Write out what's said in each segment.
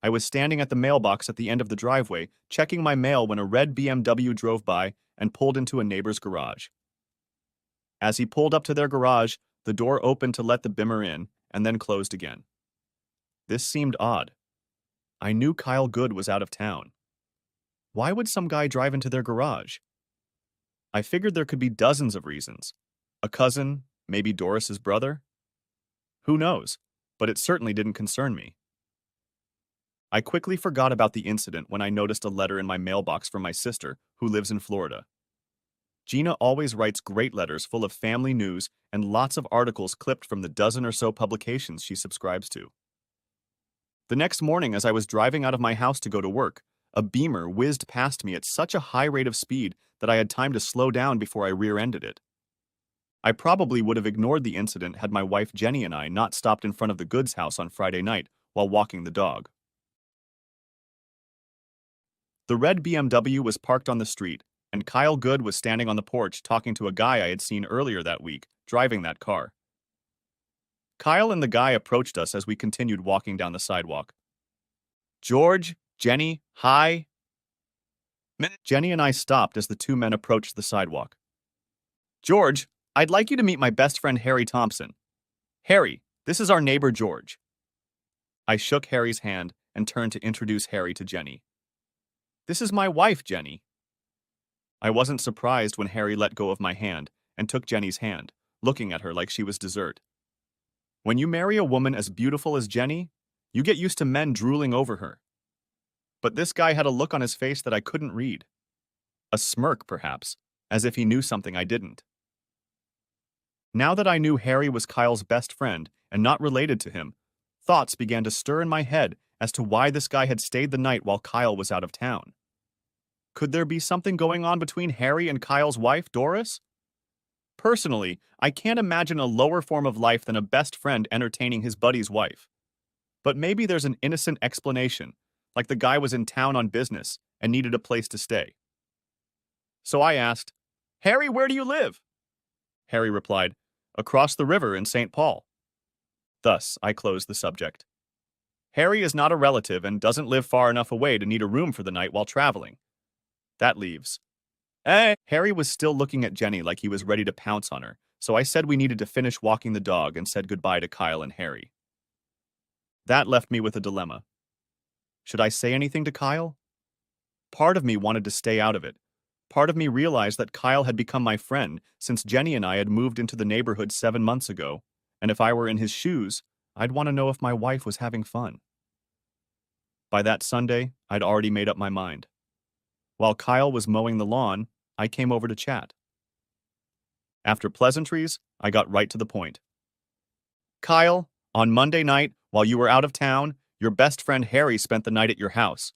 I was standing at the mailbox at the end of the driveway, checking my mail when a red BMW drove by and pulled into a neighbor's garage. As he pulled up to their garage, the door opened to let the bimmer in, and then closed again. This seemed odd. I knew Kyle Good was out of town. Why would some guy drive into their garage? I figured there could be dozens of reasons. A cousin, maybe Doris's brother? Who knows, but it certainly didn't concern me. I quickly forgot about the incident when I noticed a letter in my mailbox from my sister, who lives in Florida. Gina always writes great letters full of family news and lots of articles clipped from the dozen or so publications she subscribes to. The next morning, as I was driving out of my house to go to work, a Beamer whizzed past me at such a high rate of speed that I had time to slow down before I rear-ended it. I probably would have ignored the incident had my wife Jenny and I not stopped in front of the Goods house on Friday night while walking the dog. The red BMW was parked on the street, and Kyle Good was standing on the porch talking to a guy I had seen earlier that week, driving that car. Kyle and the guy approached us as we continued walking down the sidewalk. "George, Jenny, hi." Jenny and I stopped as the two men approached the sidewalk. "George, I'd like you to meet my best friend Harry Thompson. Harry, this is our neighbor George." I shook Harry's hand and turned to introduce Harry to Jenny. "This is my wife, Jenny." I wasn't surprised when Harry let go of my hand and took Jenny's hand, looking at her like she was dessert. When you marry a woman as beautiful as Jenny, you get used to men drooling over her. But this guy had a look on his face that I couldn't read. A smirk, perhaps, as if he knew something I didn't. Now that I knew Harry was Kyle's best friend and not related to him, thoughts began to stir in my head as to why this guy had stayed the night while Kyle was out of town. Could there be something going on between Harry and Kyle's wife, Doris? Personally, I can't imagine a lower form of life than a best friend entertaining his buddy's wife. But maybe there's an innocent explanation, like the guy was in town on business and needed a place to stay. So I asked, "Harry, where do you live?" Harry replied, "Across the river in St. Paul." Thus, I closed the subject. Harry is not a relative and doesn't live far enough away to need a room for the night while traveling. That leaves. Harry was still looking at Jenny like he was ready to pounce on her, so I said we needed to finish walking the dog and said goodbye to Kyle and Harry. That left me with a dilemma. Should I say anything to Kyle? Part of me wanted to stay out of it. Part of me realized that Kyle had become my friend since Jenny and I had moved into the neighborhood 7 months ago, and if I were in his shoes, I'd want to know if my wife was having fun. By that Sunday, I'd already made up my mind. While Kyle was mowing the lawn, I came over to chat. After pleasantries, I got right to the point. "Kyle, on Monday night, while you were out of town, your best friend Harry spent the night at your house."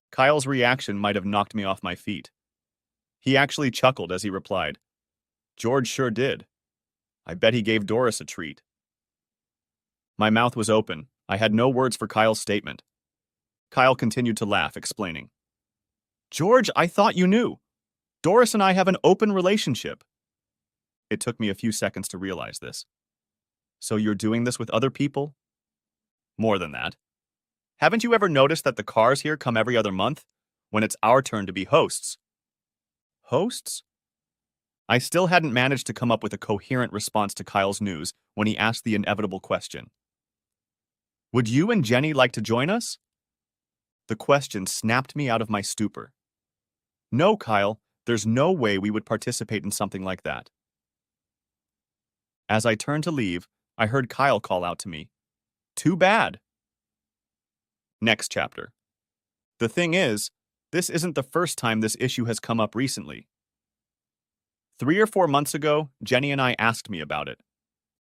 Kyle's reaction might have knocked me off my feet. He actually chuckled as he replied, "George sure did. I bet he gave Doris a treat." My mouth was open. I had no words for Kyle's statement. Kyle continued to laugh, explaining, "George, I thought you knew. Doris and I have an open relationship." It took me a few seconds to realize this. "So you're doing this with other people?" "More than that. Haven't you ever noticed that the cars here come every other month, when it's our turn to be hosts?" "Hosts?" I still hadn't managed to come up with a coherent response to Kyle's news when he asked the inevitable question. "Would you and Jenny like to join us?" The question snapped me out of my stupor. "No, Kyle, there's no way we would participate in something like that." As I turned to leave, I heard Kyle call out to me, "Too bad." Next chapter. The thing is, this isn't the first time this issue has come up recently. 3 or 4 months ago, Jenny and I asked me about it.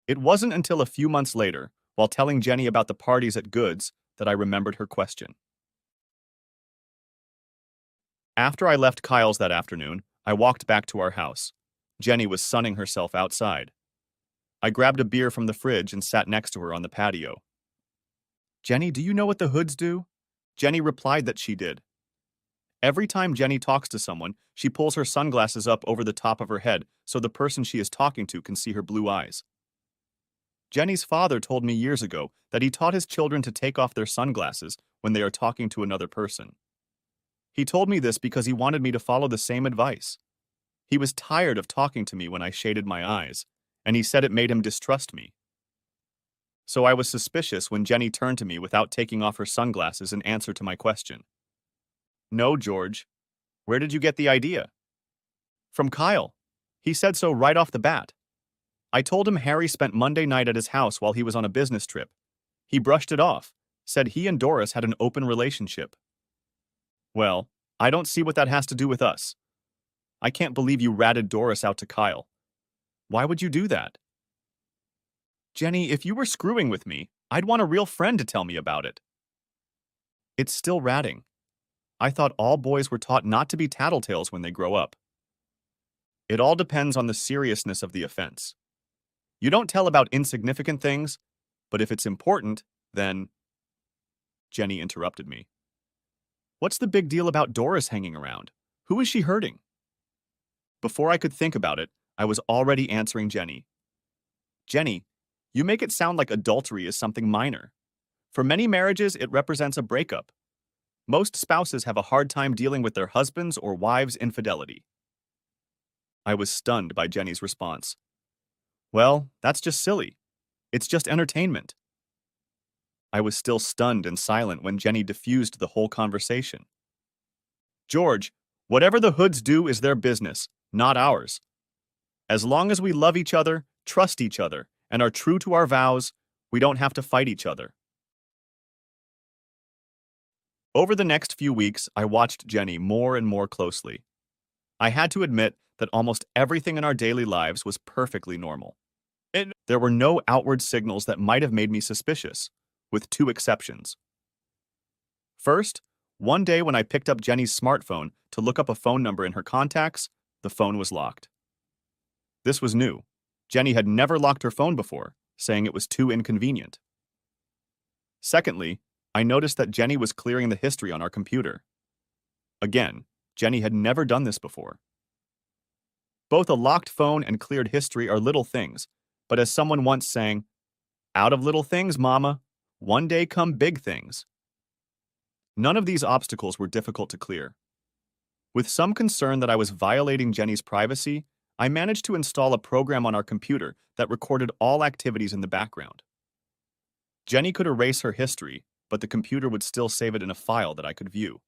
It wasn't until a few months later, while telling Jenny about the parties at Goods, that I remembered her question. After I left Kyle's that afternoon, I walked back to our house. Jenny was sunning herself outside. I grabbed a beer from the fridge and sat next to her on the patio. "Jenny, do you know what the Hoods do?" Jenny replied that she did. Every time Jenny talks to someone, she pulls her sunglasses up over the top of her head so the person she is talking to can see her blue eyes. Jenny's father told me years ago that he taught his children to take off their sunglasses when they are talking to another person. He told me this because he wanted me to follow the same advice. He was tired of talking to me when I shaded my eyes, and he said it made him distrust me. So I was suspicious when Jenny turned to me without taking off her sunglasses in answer to my question. No, George. Where did you get the idea? From Kyle. He said so right off the bat. I told him Harry spent Monday night at his house while he was on a business trip. He brushed it off, said he and Doris had an open relationship. Well, I don't see what that has to do with us. I can't believe you ratted Doris out to Kyle. Why would you do that? Jenny, if you were screwing with me, I'd want a real friend to tell me about it. It's still ratting. I thought all boys were taught not to be tattletales when they grow up. It all depends on the seriousness of the offense. You don't tell about insignificant things, but if it's important, then... Jenny interrupted me. What's the big deal about Doris hanging around? Who is she hurting? Before I could think about it, I was already answering Jenny. Jenny, you make it sound like adultery is something minor. For many marriages, it represents a breakup. Most spouses have a hard time dealing with their husband's or wives' infidelity. I was stunned by Jenny's response. Well, that's just silly. It's just entertainment. I was still stunned and silent when Jenny diffused the whole conversation. George, whatever the hoods do is their business, not ours. As long as we love each other, trust each other, and are true to our vows, we don't have to fight each other. Over the next few weeks, I watched Jenny more and more closely. I had to admit that almost everything in our daily lives was perfectly normal. There were no outward signals that might have made me suspicious, with two exceptions. First, one day when I picked up Jenny's smartphone to look up a phone number in her contacts, the phone was locked. This was new. Jenny had never locked her phone before, saying it was too inconvenient. Secondly, I noticed that Jenny was clearing the history on our computer. Again, Jenny had never done this before. Both a locked phone and cleared history are little things, but as someone once sang, "Out of little things, mama, one day come big things." None of these obstacles were difficult to clear. With some concern that I was violating Jenny's privacy, I managed to install a program on our computer that recorded all activities in the background. Jenny could erase her history, but the computer would still save it in a file that I could view.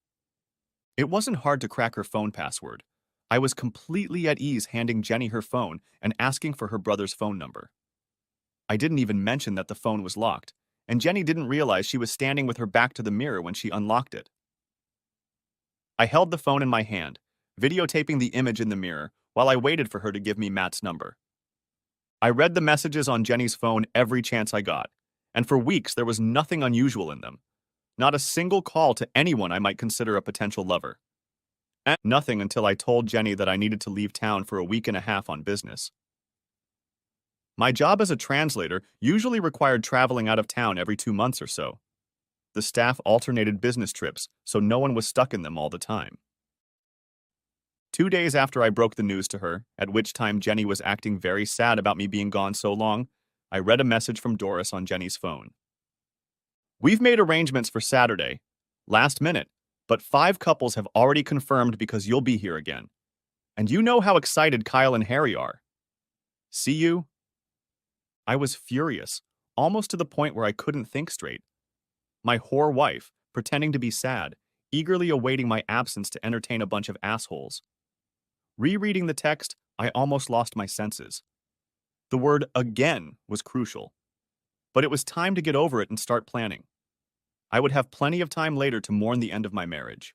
It wasn't hard to crack her phone password. I was completely at ease handing Jenny her phone and asking for her brother's phone number. I didn't even mention that the phone was locked, and Jenny didn't realize she was standing with her back to the mirror when she unlocked it. I held the phone in my hand, videotaping the image in the mirror while I waited for her to give me Matt's number. I read the messages on Jenny's phone every chance I got, and for weeks there was nothing unusual in them. Not a single call to anyone I might consider a potential lover. And nothing until I told Jenny that I needed to leave town for a week and a half on business. My job as a translator usually required traveling out of town every 2 months or so. The staff alternated business trips, so no one was stuck in them all the time. 2 days after I broke the news to her, at which time Jenny was acting very sad about me being gone so long, I read a message from Doris on Jenny's phone. We've made arrangements for Saturday. Last minute, but 5 couples have already confirmed because you'll be here again. And you know how excited Kyle and Harry are. See you? I was furious, almost to the point where I couldn't think straight. My whore wife, pretending to be sad, eagerly awaiting my absence to entertain a bunch of assholes. Rereading the text, I almost lost my senses. The word again was crucial. But it was time to get over it and start planning. I would have plenty of time later to mourn the end of my marriage.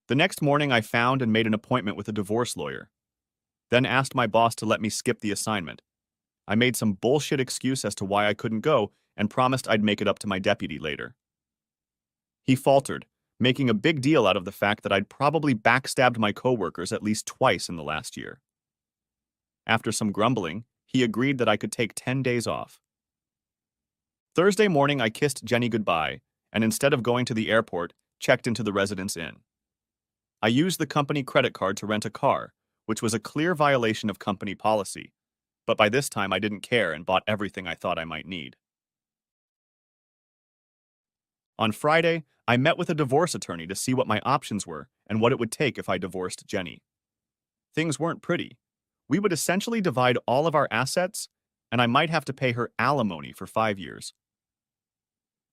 The next morning, I found and made an appointment with a divorce lawyer. Then asked my boss to let me skip the assignment. I made some bullshit excuse as to why I couldn't go and promised I'd make it up to my deputy later. He faltered, making a big deal out of the fact that I'd probably backstabbed my coworkers at least twice in the last year. After some grumbling, he agreed that I could take 10 days off. Thursday morning, I kissed Jenny goodbye, and instead of going to the airport, checked into the Residence Inn. I used the company credit card to rent a car, which was a clear violation of company policy, but by this time I didn't care and bought everything I thought I might need. On Friday, I met with a divorce attorney to see what my options were and what it would take if I divorced Jenny. Things weren't pretty. We would essentially divide all of our assets, and I might have to pay her alimony for 5 years.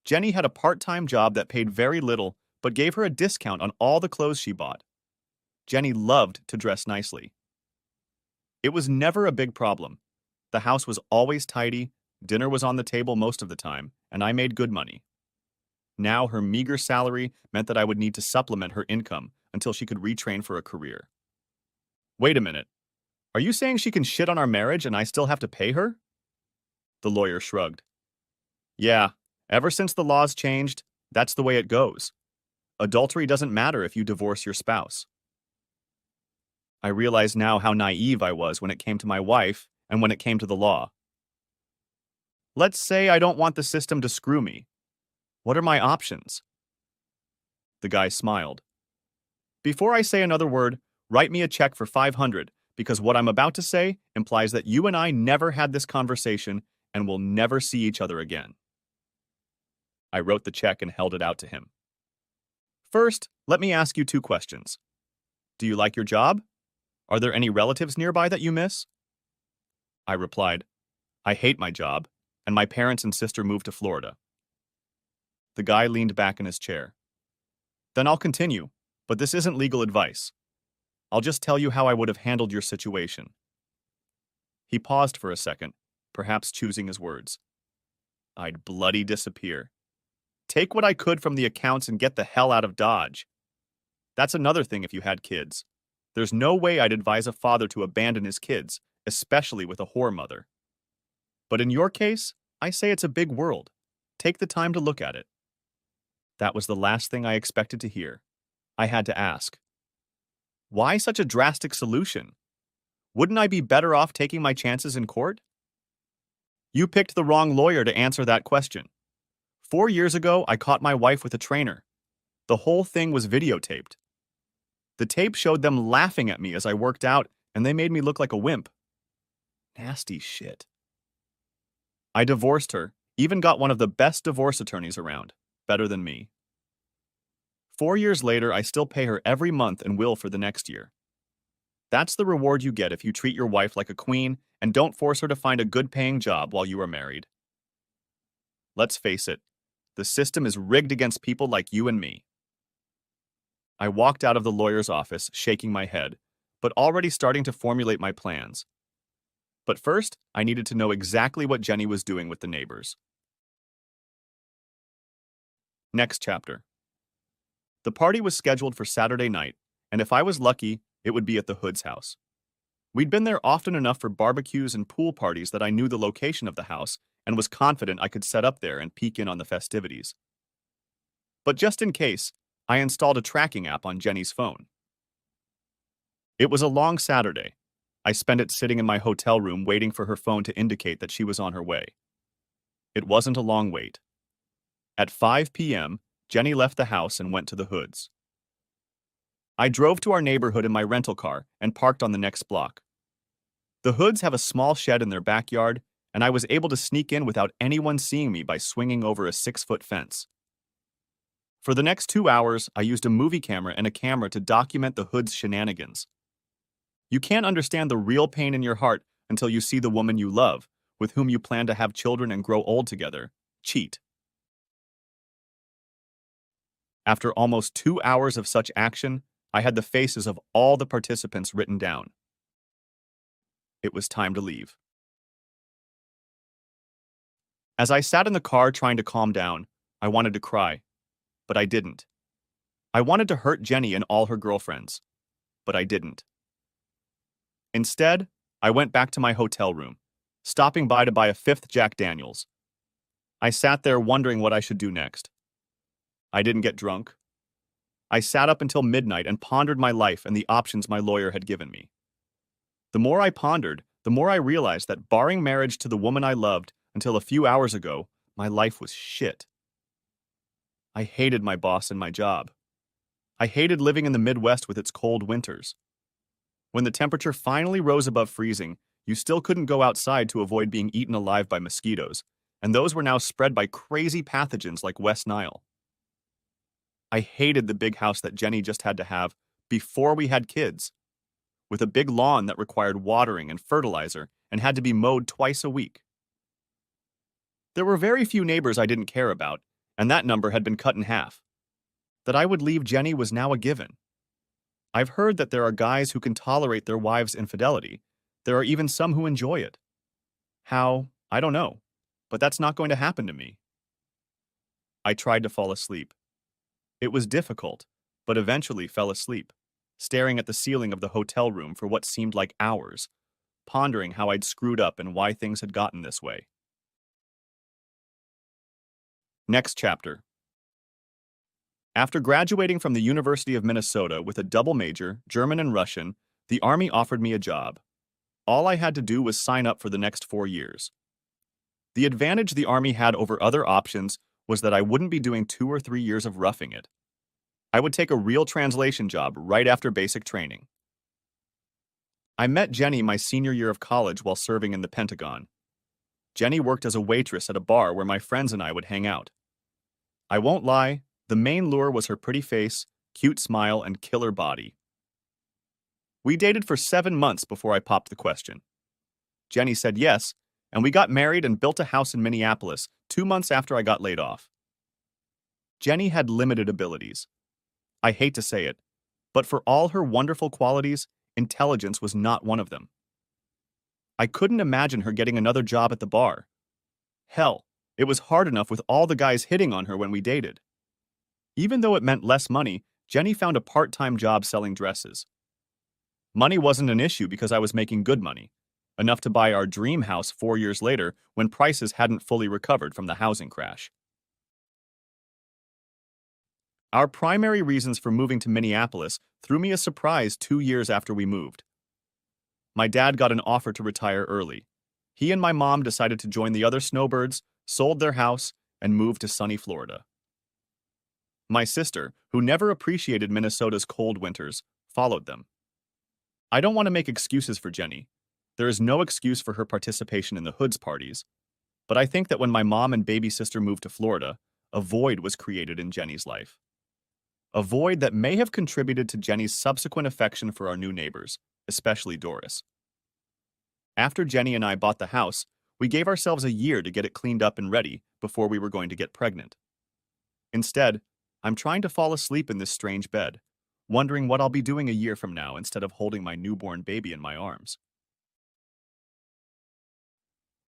Jenny had a part-time job that paid very little, but gave her a discount on all the clothes she bought. Jenny loved to dress nicely. It was never a big problem. The house was always tidy, dinner was on the table most of the time, and I made good money. Now her meager salary meant that I would need to supplement her income until she could retrain for a career. Wait a minute. Are you saying she can shit on our marriage and I still have to pay her? The lawyer shrugged. Yeah, ever since the laws changed, that's the way it goes. Adultery doesn't matter if you divorce your spouse. I realize now how naive I was when it came to my wife and when it came to the law. Let's say I don't want the system to screw me. What are my options? The guy smiled. Before I say another word, write me a check for $500 because what I'm about to say implies that you and I never had this conversation and will never see each other again. I wrote the check and held it out to him. First, let me ask you 2 questions. Do you like your job? Are there any relatives nearby that you miss? I replied, I hate my job, and my parents and sister moved to Florida. The guy leaned back in his chair. Then I'll continue, but this isn't legal advice. I'll just tell you how I would have handled your situation. He paused for a second, perhaps choosing his words. I'd bloody disappear. Take what I could from the accounts and get the hell out of Dodge. That's another thing if you had kids. There's no way I'd advise a father to abandon his kids, especially with a whore mother. But in your case, I say it's a big world. Take the time to look at it. That was the last thing I expected to hear. I had to ask. Why such a drastic solution? Wouldn't I be better off taking my chances in court? You picked the wrong lawyer to answer that question. 4 years ago, I caught my wife with a trainer. The whole thing was videotaped. The tape showed them laughing at me as I worked out, and they made me look like a wimp. Nasty shit. I divorced her, even got one of the best divorce attorneys around, better than me. 4 years later, I still pay her every month and will for the next year. That's the reward you get if you treat your wife like a queen and don't force her to find a good-paying job while you are married. Let's face it, the system is rigged against people like you and me. I walked out of the lawyer's office, shaking my head, but already starting to formulate my plans. But first, I needed to know exactly what Jenny was doing with the neighbors. Next chapter. The party was scheduled for Saturday night, and if I was lucky, it would be at the Hood's house. We'd been there often enough for barbecues and pool parties that I knew the location of the house and was confident I could set up there and peek in on the festivities. But just in case, I installed a tracking app on Jenny's phone. It was a long Saturday. I spent it sitting in my hotel room waiting for her phone to indicate that she was on her way. It wasn't a long wait. At 5 p.m., Jenny left the house and went to the Hoods. I drove to our neighborhood in my rental car and parked on the next block. The Hoods have a small shed in their backyard, and I was able to sneak in without anyone seeing me by swinging over a 6-foot fence. For the next 2 hours, I used a movie camera and a camera to document the Hoods' shenanigans. You can't understand the real pain in your heart until you see the woman you love, with whom you plan to have children and grow old together, cheat. After almost 2 hours of such action, I had the faces of all the participants written down. It was time to leave. As I sat in the car trying to calm down, I wanted to cry, but I didn't. I wanted to hurt Jenny and all her girlfriends, but I didn't. Instead, I went back to my hotel room, stopping by to buy a 5th Jack Daniels. I sat there wondering what I should do next. I didn't get drunk. I sat up until midnight and pondered my life and the options my lawyer had given me. The more I pondered, the more I realized that barring marriage to the woman I loved until a few hours ago, my life was shit. I hated my boss and my job. I hated living in the Midwest with its cold winters. When the temperature finally rose above freezing, you still couldn't go outside to avoid being eaten alive by mosquitoes, and those were now spread by crazy pathogens like West Nile. I hated the big house that Jenny just had to have before we had kids, with a big lawn that required watering and fertilizer and had to be mowed twice a week. There were very few neighbors I didn't care about, and that number had been cut in half. That I would leave Jenny was now a given. I've heard that there are guys who can tolerate their wives' infidelity. There are even some who enjoy it. How? I don't know. But that's not going to happen to me. I tried to fall asleep. It was difficult, but eventually fell asleep, staring at the ceiling of the hotel room for what seemed like hours, pondering how I'd screwed up and why things had gotten this way. Next chapter. After graduating from the University of Minnesota with a double major, German and Russian, the Army offered me a job. All I had to do was sign up for the next 4 years. The advantage the Army had over other options was that I wouldn't be doing 2 or 3 years of roughing it. I would take a real translation job right after basic training. I met Jenny my senior year of college while serving in the Pentagon. Jenny worked as a waitress at a bar where my friends and I would hang out. I won't lie, the main lure was her pretty face, cute smile, and killer body. We dated for 7 months before I popped the question. Jenny said yes, and we got married and built a house in Minneapolis 2 months after I got laid off. Jenny had limited abilities. I hate to say it, but for all her wonderful qualities, intelligence was not one of them. I couldn't imagine her getting another job at the bar. Hell, it was hard enough with all the guys hitting on her when we dated. Even though it meant less money, Jenny found a part-time job selling dresses. Money wasn't an issue because I was making good money, enough to buy our dream house 4 years later when prices hadn't fully recovered from the housing crash. Our primary reasons for moving to Minneapolis threw me a surprise 2 years after we moved. My dad got an offer to retire early. He and my mom decided to join the other snowbirds, sold their house, and moved to sunny Florida. My sister, who never appreciated Minnesota's cold winters, followed them. I don't want to make excuses for Jenny. There is no excuse for her participation in the hoods parties. But I think that when my mom and baby sister moved to Florida, a void was created in Jenny's life. A void that may have contributed to Jenny's subsequent affection for our new neighbors, especially Doris. After Jenny and I bought the house, we gave ourselves a year to get it cleaned up and ready before we were going to get pregnant. Instead, I'm trying to fall asleep in this strange bed, wondering what I'll be doing a year from now instead of holding my newborn baby in my arms.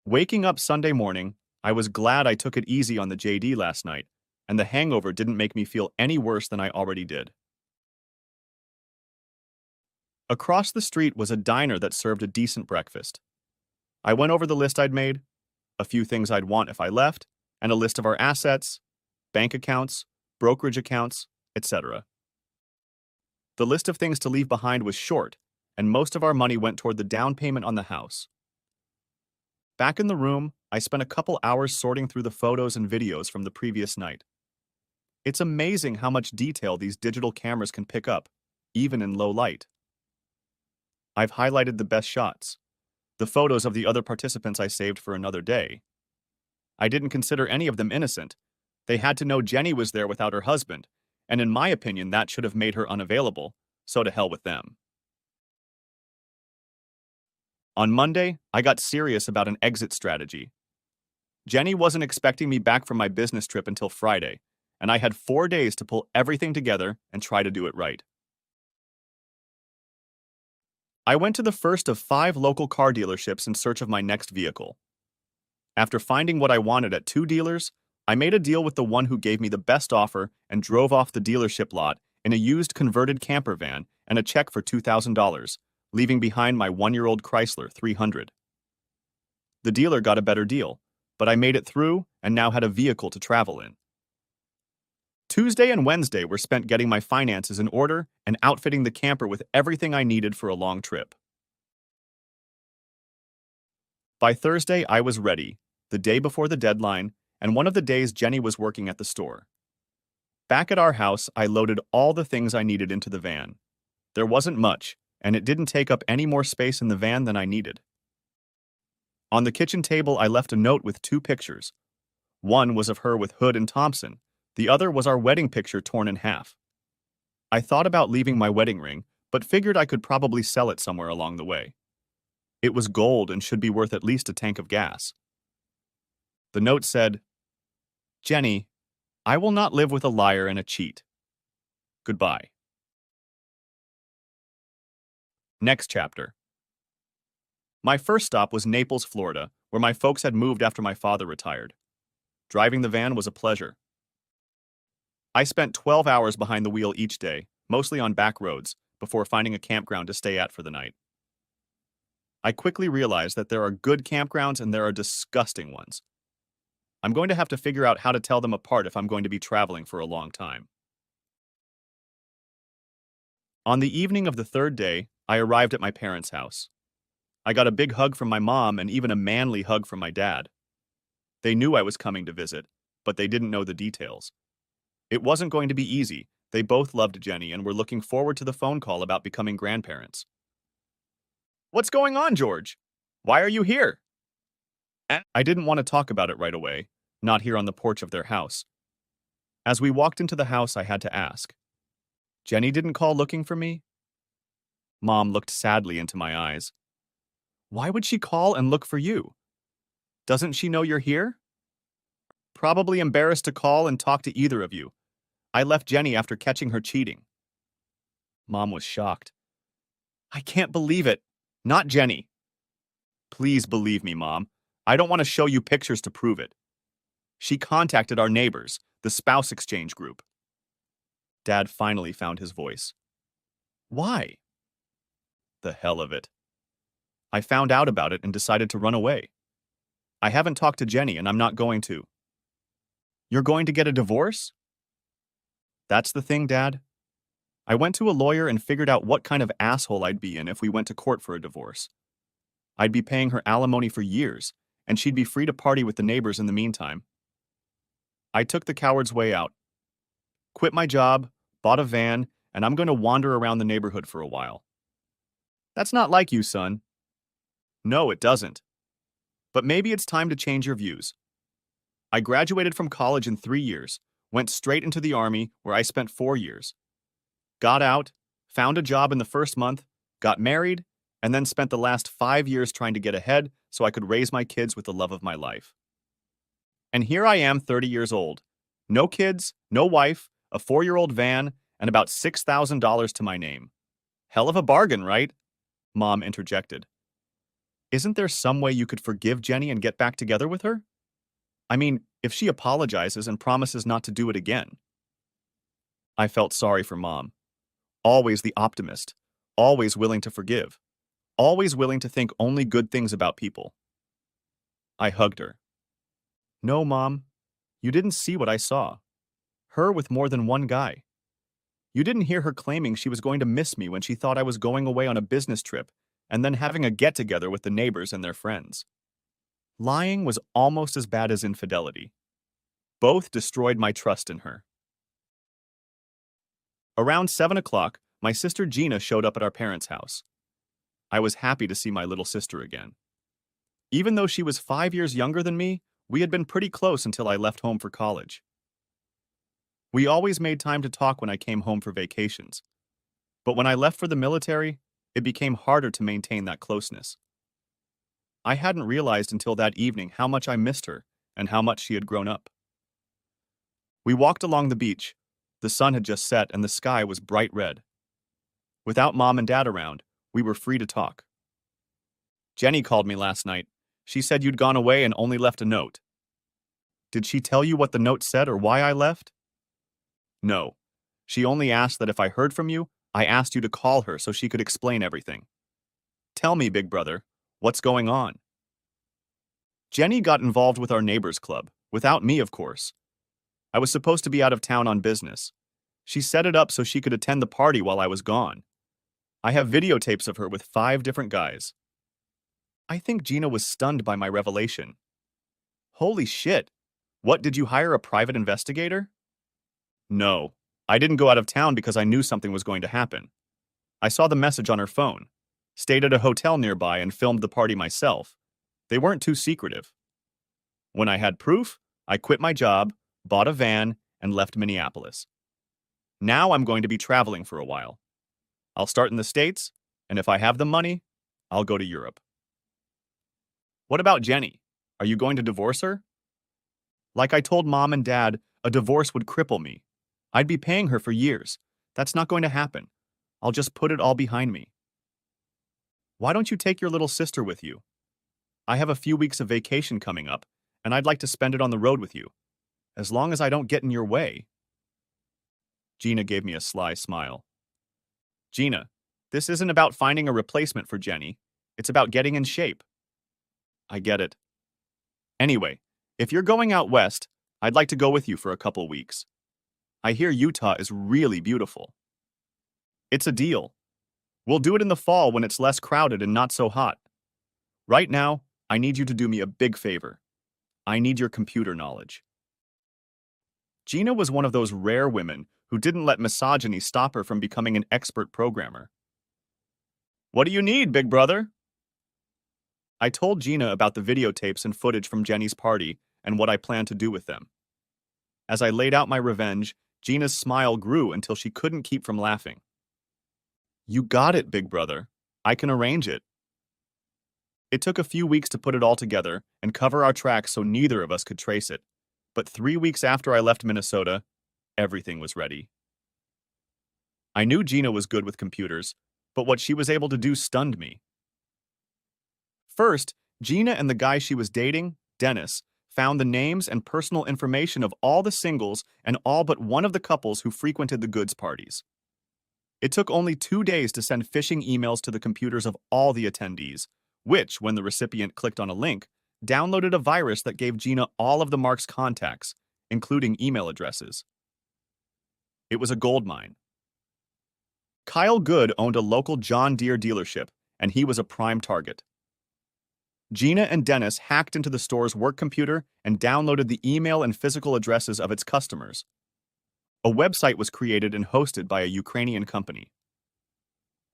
Waking up Sunday morning, I was glad I took it easy on the JD last night, and the hangover didn't make me feel any worse than I already did. Across the street was a diner that served a decent breakfast. I went over the list I'd made, a few things I'd want if I left, and a list of our assets, bank accounts, brokerage accounts, etc. The list of things to leave behind was short, and most of our money went toward the down payment on the house. Back in the room, I spent a couple hours sorting through the photos and videos from the previous night. It's amazing how much detail these digital cameras can pick up, even in low light. I've highlighted the best shots, the photos of the other participants I saved for another day. I didn't consider any of them innocent. They had to know Jenny was there without her husband, and in my opinion that should have made her unavailable, so to hell with them. On Monday, I got serious about an exit strategy. Jenny wasn't expecting me back from my business trip until Friday, and I had 4 days to pull everything together and try to do it right. I went to the first of 5 local car dealerships in search of my next vehicle. After finding what I wanted at 2 dealers, I made a deal with the one who gave me the best offer and drove off the dealership lot in a used converted camper van and a check for $2,000, leaving behind my 1-year-old Chrysler 300. The dealer got a better deal, but I made it through and now had a vehicle to travel in. Tuesday and Wednesday were spent getting my finances in order and outfitting the camper with everything I needed for a long trip. By Thursday, I was ready, the day before the deadline, and one of the days Jenny was working at the store. Back at our house, I loaded all the things I needed into the van. There wasn't much, and it didn't take up any more space in the van than I needed. On the kitchen table, I left a note with 2 pictures. One was of her with Hood and Thompson, The other was our wedding picture torn in half. I thought about leaving my wedding ring, but figured I could probably sell it somewhere along the way. It was gold and should be worth at least a tank of gas. The note said, "Jenny, I will not live with a liar and a cheat. Goodbye." Next chapter. My first stop was Naples, Florida, where my folks had moved after my father retired. Driving the van was a pleasure. I spent 12 hours behind the wheel each day, mostly on back roads, before finding a campground to stay at for the night. I quickly realized that there are good campgrounds and there are disgusting ones. I'm going to have to figure out how to tell them apart if I'm going to be traveling for a long time. On the evening of the third day, I arrived at my parents' house. I got a big hug from my mom and even a manly hug from my dad. They knew I was coming to visit, but they didn't know the details. It wasn't going to be easy. They both loved Jenny and were looking forward to the phone call about becoming grandparents. "What's going on, George? Why are you here?" I didn't want to talk about it right away, not here on the porch of their house. As we walked into the house, I had to ask, "Jenny didn't call looking for me?" Mom looked sadly into my eyes. "Why would she call and look for you? Doesn't she know you're here?" "Probably embarrassed to call and talk to either of you. I left Jenny after catching her cheating." Mom was shocked. "I can't believe it. Not Jenny." "Please believe me, Mom. I don't want to show you pictures to prove it. She contacted our neighbors, the spouse exchange group." Dad finally found his voice. "Why?" "The hell of it. I found out about it and decided to run away. I haven't talked to Jenny and I'm not going to." "You're going to get a divorce?" "That's the thing, Dad. I went to a lawyer and figured out what kind of asshole I'd be in if we went to court for a divorce. I'd be paying her alimony for years, and she'd be free to party with the neighbors in the meantime. I took the coward's way out. Quit my job, bought a van, and I'm going to wander around the neighborhood for a while." "That's not like you, son." "No, it doesn't. But maybe it's time to change your views. I graduated from college in 3 years, went straight into the Army, where I spent 4 years. Got out, found a job in the first month, got married, and then spent the last 5 years trying to get ahead so I could raise my kids with the love of my life. And here I am, 30 years old. No kids, no wife, a 4-year-old van, and about $6,000 to my name. Hell of a bargain, right?" Mom interjected. "Isn't there some way you could forgive Jenny and get back together with her? I mean, if she apologizes and promises not to do it again." I felt sorry for Mom. Always the optimist, always willing to forgive, always willing to think only good things about people. I hugged her. "No, Mom, you didn't see what I saw. Her with more than one guy. You didn't hear her claiming she was going to miss me when she thought I was going away on a business trip and then having a get-together with the neighbors and their friends. Lying was almost as bad as infidelity. Both destroyed my trust in her." Around 7 o'clock, my sister Gina showed up at our parents' house. I was happy to see my little sister again. Even though she was 5 years younger than me, we had been pretty close until I left home for college. We always made time to talk when I came home for vacations. But when I left for the military, it became harder to maintain that closeness. I hadn't realized until that evening how much I missed her and how much she had grown up. We walked along the beach. The sun had just set and the sky was bright red. Without Mom and Dad around, we were free to talk. "Jenny called me last night. She said you'd gone away and only left a note." "Did she tell you what the note said or why I left?" "No. She only asked that if I heard from you, I asked you to call her so she could explain everything. Tell me, big brother, what's going on?" "Jenny got involved with our neighbors club, without me, of course. I was supposed to be out of town on business. She set it up so she could attend the party while I was gone. I have videotapes of her with 5 different guys." I think Gina was stunned by my revelation. "Holy shit. What, did you hire a private investigator?" "No. I didn't go out of town because I knew something was going to happen. I saw the message on her phone, stayed at a hotel nearby and filmed the party myself. They weren't too secretive. When I had proof, I quit my job, bought a van, and left Minneapolis. Now I'm going to be traveling for a while. I'll start in the States, and if I have the money, I'll go to Europe. What about Jenny? Are you going to divorce her? Like I told Mom and Dad, a divorce would cripple me. I'd be paying her for years. That's not going to happen. I'll just put it all behind me. Why don't you take your little sister with you? I have a few weeks of vacation coming up, and I'd like to spend it on the road with you. As long as I don't get in your way. Gina gave me a sly smile. Gina, this isn't about finding a replacement for Jenny. It's about getting in shape. I get it. Anyway, if you're going out west, I'd like to go with you for a couple weeks. I hear Utah is really beautiful. It's a deal. We'll do it in the fall when it's less crowded and not so hot. Right now, I need you to do me a big favor. I need your computer knowledge. Gina was one of those rare women who didn't let misogyny stop her from becoming an expert programmer. What do you need, big brother? I told Gina about the videotapes and footage from Jenny's party and what I planned to do with them. As I laid out my revenge, Gina's smile grew until she couldn't keep from laughing. You got it, big brother. I can arrange it. It took a few weeks to put it all together and cover our tracks so neither of us could trace it. But 3 weeks after I left Minnesota, everything was ready. I knew Gina was good with computers, but what she was able to do stunned me. First, Gina and the guy she was dating, Dennis, found the names and personal information of all the singles and all but one of the couples who frequented the goods parties. It took only 2 days to send phishing emails to the computers of all the attendees, which, when the recipient clicked on a link, downloaded a virus that gave Gina all of the Mark's contacts, including email addresses. It was a goldmine. Kyle Good owned a local John Deere dealership, and he was a prime target. Gina and Dennis hacked into the store's work computer and downloaded the email and physical addresses of its customers. A website was created and hosted by a Ukrainian company.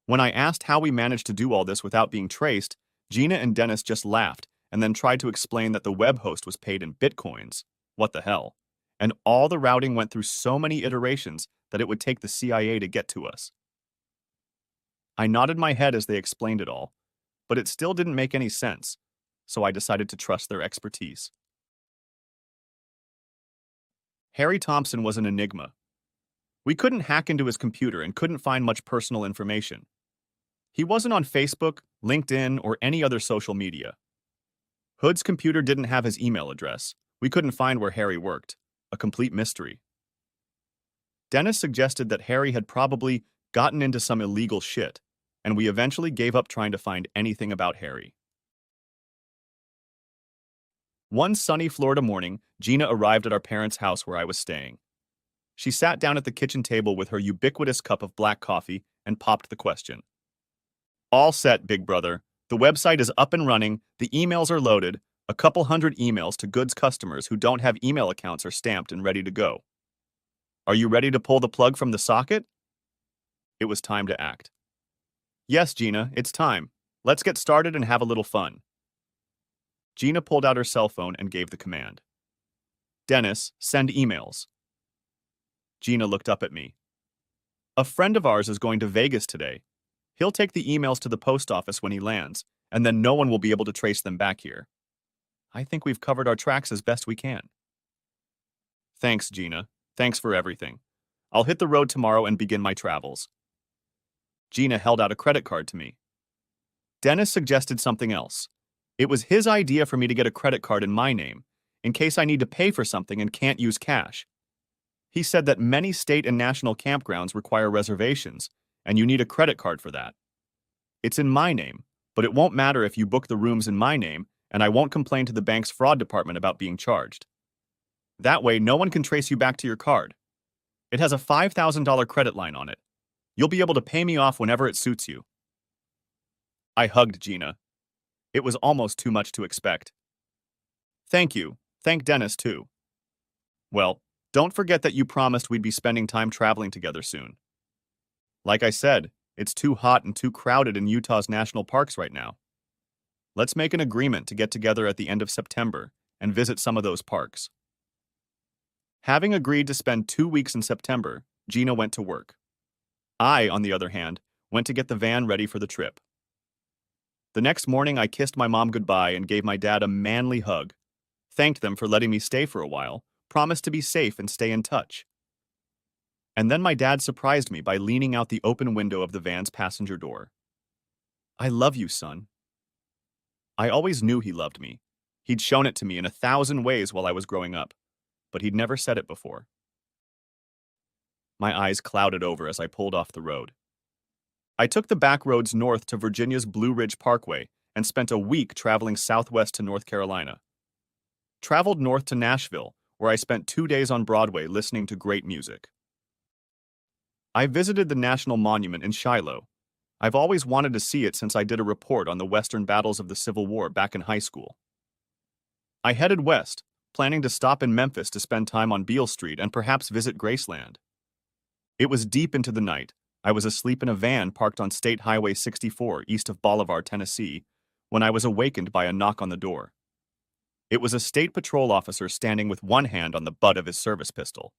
When I asked how we managed to do all this without being traced, Gina and Dennis just laughed and then tried to explain that the web host was paid in bitcoins. What the hell? And all the routing went through so many iterations that it would take the CIA to get to us. I nodded my head as they explained it all, but it still didn't make any sense, so I decided to trust their expertise. Harry Thompson was an enigma. We couldn't hack into his computer and couldn't find much personal information. He wasn't on Facebook, LinkedIn, or any other social media. Hood's computer didn't have his email address. We couldn't find where Harry worked. A complete mystery. Dennis suggested that Harry had probably gotten into some illegal shit, and we eventually gave up trying to find anything about Harry. One sunny Florida morning, Gina arrived at our parents' house where I was staying. She sat down at the kitchen table with her ubiquitous cup of black coffee and popped the question. All set, big brother. The website is up and running, the emails are loaded, a couple hundred emails to goods customers who don't have email accounts are stamped and ready to go. Are you ready to pull the plug from the socket? It was time to act. Yes, Gina, it's time. Let's get started and have a little fun. Gina pulled out her cell phone and gave the command. Dennis, send emails. Gina looked up at me. A friend of ours is going to Vegas today. He'll take the emails to the post office when he lands, and then no one will be able to trace them back here. I think we've covered our tracks as best we can. Thanks, Gina. Thanks for everything. I'll hit the road tomorrow and begin my travels. Gina held out a credit card to me. Dennis suggested something else. It was his idea for me to get a credit card in my name, in case I need to pay for something and can't use cash. He said that many state and national campgrounds require reservations, and you need a credit card for that. It's in my name, but it won't matter if you book the rooms in my name, and I won't complain to the bank's fraud department about being charged. That way, no one can trace you back to your card. It has a $5,000 credit line on it. You'll be able to pay me off whenever it suits you. I hugged Gina. It was almost too much to expect. Thank you. Thank Dennis, too. Well, don't forget that you promised we'd be spending time traveling together soon. Like I said, it's too hot and too crowded in Utah's national parks right now. Let's make an agreement to get together at the end of September and visit some of those parks. Having agreed to spend 2 weeks in September, Gina went to work. I, on the other hand, went to get the van ready for the trip. The next morning, I kissed my mom goodbye and gave my dad a manly hug, thanked them for letting me stay for a while, promised to be safe and stay in touch. And then my dad surprised me by leaning out the open window of the van's passenger door. "I love you, son." I always knew he loved me. He'd shown it to me in 1,000 ways while I was growing up, but he'd never said it before. My eyes clouded over as I pulled off the road. I took the back roads north to Virginia's Blue Ridge Parkway and spent a week traveling southwest to North Carolina. Traveled north to Nashville, where I spent 2 days on Broadway listening to great music. I visited the National Monument in Shiloh. I've always wanted to see it since I did a report on the Western battles of the Civil War back in high school. I headed west, planning to stop in Memphis to spend time on Beale Street and perhaps visit Graceland. It was deep into the night. I was asleep in a van parked on State Highway 64 east of Bolivar, Tennessee, when I was awakened by a knock on the door. It was a state patrol officer standing with one hand on the butt of his service pistol.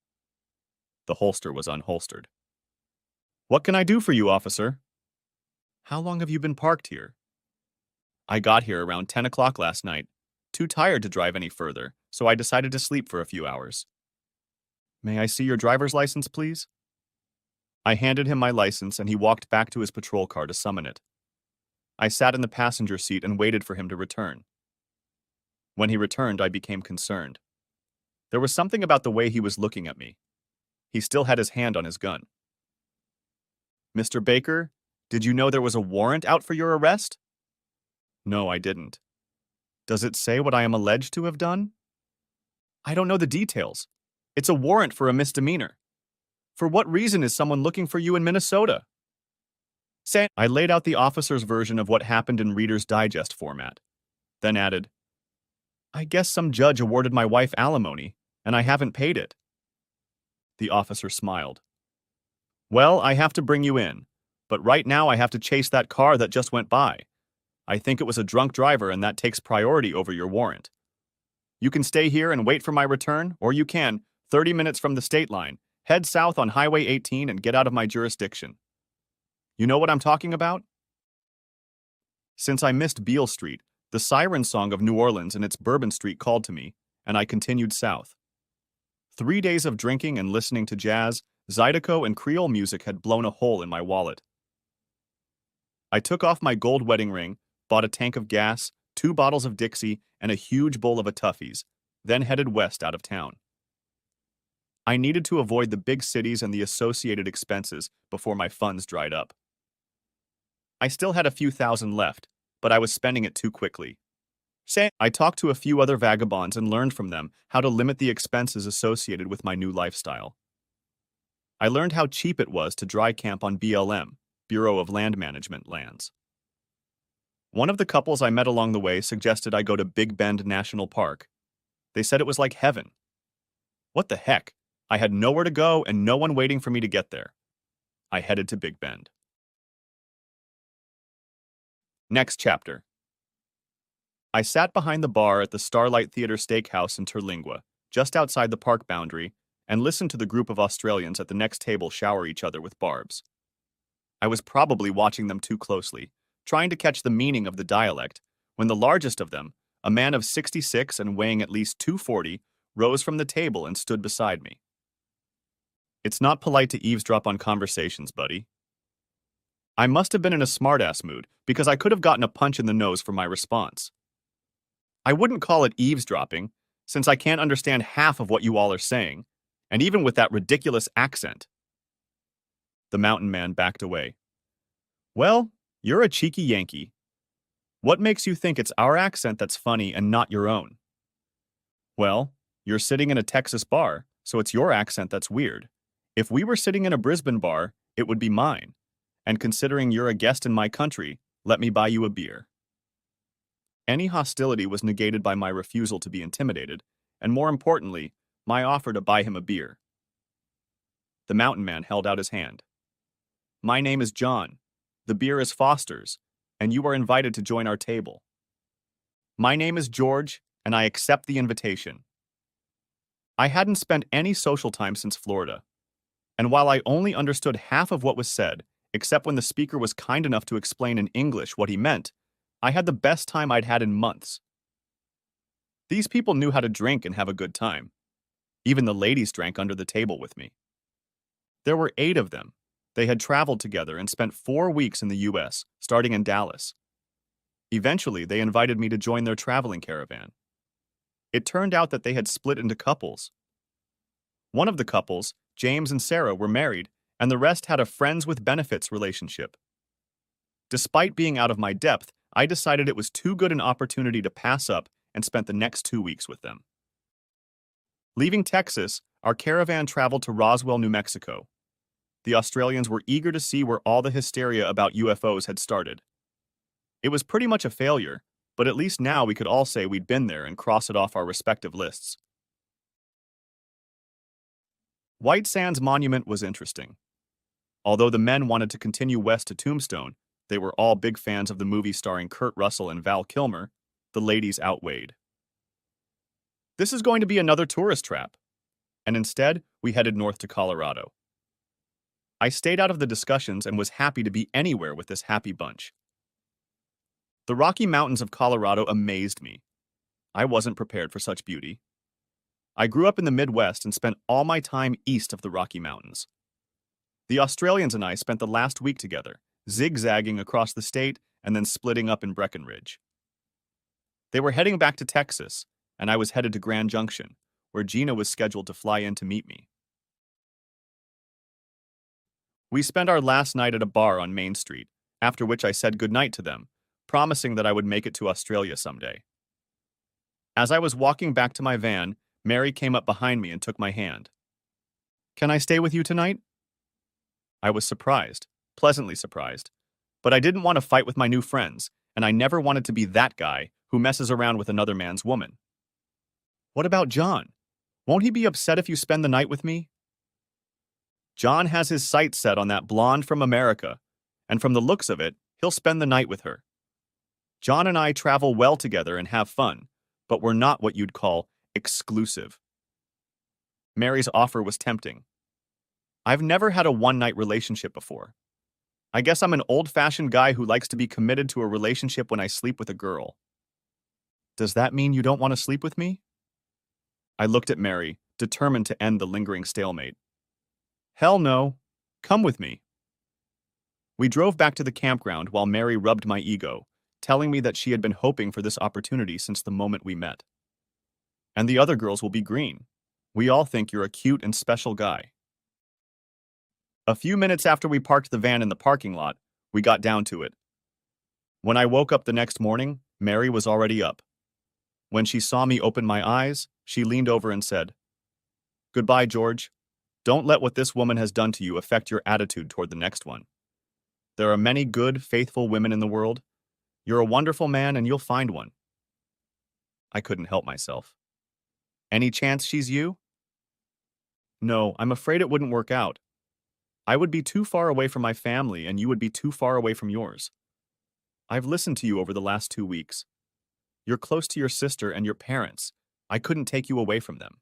The holster was unholstered. "What can I do for you, officer?" "How long have you been parked here?" "I got here around 10 o'clock last night. Too tired to drive any further, so I decided to sleep for a few hours." "May I see your driver's license, please?" I handed him my license and he walked back to his patrol car to summon it. I sat in the passenger seat and waited for him to return. When he returned, I became concerned. There was something about the way he was looking at me. He still had his hand on his gun. "Mr. Baker, did you know there was a warrant out for your arrest?" "No, I didn't." "Does it say what I am alleged to have done?" "I don't know the details. It's a warrant for a misdemeanor. For what reason is someone looking for you in Minnesota?" I laid out the officer's version of what happened in Reader's Digest format, then added, "I guess some judge awarded my wife alimony, and I haven't paid it." The officer smiled. "Well, I have to bring you in, but right now I have to chase that car that just went by. I think it was a drunk driver and that takes priority over your warrant. You can stay here and wait for my return, or you can, 30 minutes from the state line, head south on Highway 18 and get out of my jurisdiction. You know what I'm talking about?" Since I missed Beale Street, the siren song of New Orleans and its Bourbon Street called to me, and I continued south. 3 days of drinking and listening to jazz, Zydeco, and Creole music had blown a hole in my wallet. I took off my gold wedding ring, bought a tank of gas, 2 bottles of Dixie, and a huge bowl of Tuffy's, then headed west out of town. I needed to avoid the big cities and the associated expenses before my funds dried up. I still had a few thousand left, but I was spending it too quickly. I talked to a few other vagabonds and learned from them how to limit the expenses associated with my new lifestyle. I learned how cheap it was to dry camp on BLM, Bureau of Land Management, lands. One of the couples I met along the way suggested I go to Big Bend National Park. They said it was like heaven. What the heck? I had nowhere to go and no one waiting for me to get there. I headed to Big Bend. Next chapter. I sat behind the bar at the Starlight Theatre Steakhouse in Terlingua, just outside the park boundary, and listened to the group of Australians at the next table shower each other with barbs. I was probably watching them too closely, trying to catch the meaning of the dialect, when the largest of them, a man of 66 and weighing at least 240, rose from the table and stood beside me. "It's not polite to eavesdrop on conversations, buddy." I must have been in a smartass mood, because I could have gotten a punch in the nose for my response. "I wouldn't call it eavesdropping, since I can't understand half of what you all are saying, and even with that ridiculous accent." The mountain man backed away. "Well, you're a cheeky Yankee. What makes you think it's our accent that's funny and not your own?" "Well, you're sitting in a Texas bar, so it's your accent that's weird. If we were sitting in a Brisbane bar, it would be mine. And considering you're a guest in my country, let me buy you a beer." Any hostility was negated by my refusal to be intimidated, and more importantly, my offer to buy him a beer. The mountain man held out his hand. "My name is John. The beer is Foster's, and you are invited to join our table." "My name is George, and I accept the invitation." I hadn't spent any social time since Florida, and while I only understood half of what was said, except when the speaker was kind enough to explain in English what he meant, I had the best time I'd had in months. These people knew how to drink and have a good time. Even the ladies drank under the table with me. There were 8 of them. They had traveled together and spent 4 weeks in the US, starting in Dallas. Eventually, they invited me to join their traveling caravan. It turned out that they had split into couples. One of the couples, James and Sarah, were married, and the rest had a friends with benefits relationship. Despite being out of my depth, I decided it was too good an opportunity to pass up and spent the next 2 weeks with them. Leaving Texas, our caravan traveled to Roswell, New Mexico. The Australians were eager to see where all the hysteria about UFOs had started. It was pretty much a failure, but at least now we could all say we'd been there and cross it off our respective lists. White Sands Monument was interesting. Although the men wanted to continue west to Tombstone, they were all big fans of the movie starring Kurt Russell and Val Kilmer. The ladies outweighed. This is going to be another tourist trap, and instead, we headed north to Colorado. I stayed out of the discussions and was happy to be anywhere with this happy bunch. The Rocky Mountains of Colorado amazed me. I wasn't prepared for such beauty. I grew up in the Midwest and spent all my time east of the Rocky Mountains. The Australians and I spent the last week together, zigzagging across the state and then splitting up in Breckenridge. They were heading back to Texas, and I was headed to Grand Junction, where Gina was scheduled to fly in to meet me. We spent our last night at a bar on Main Street, after which I said goodnight to them, promising that I would make it to Australia someday. As I was walking back to my van, Mary came up behind me and took my hand. "Can I stay with you tonight?" I was surprised, pleasantly surprised, but I didn't want to fight with my new friends, and I never wanted to be that guy who messes around with another man's woman. "What about John? Won't he be upset if you spend the night with me?" "John has his sights set on that blonde from America, and from the looks of it, he'll spend the night with her. John and I travel well together and have fun, but we're not what you'd call exclusive." Mary's offer was tempting. I've never had a one-night relationship before. I guess I'm an old-fashioned guy who likes to be committed to a relationship when I sleep with a girl. "Does that mean you don't want to sleep with me?" I looked at Mary, determined to end the lingering stalemate. "Hell no. Come with me." We drove back to the campground while Mary rubbed my ego, telling me that she had been hoping for this opportunity since the moment we met. "And the other girls will be green. We all think you're a cute and special guy." A few minutes after we parked the van in the parking lot, we got down to it. When I woke up the next morning, Mary was already up. When she saw me open my eyes, she leaned over and said, "Goodbye, George. Don't let what this woman has done to you affect your attitude toward the next one. There are many good, faithful women in the world. You're a wonderful man and you'll find one." I couldn't help myself. "Any chance she's you?" "No, I'm afraid it wouldn't work out. I would be too far away from my family and you would be too far away from yours. I've listened to you over the last 2 weeks. You're close to your sister and your parents. I couldn't take you away from them.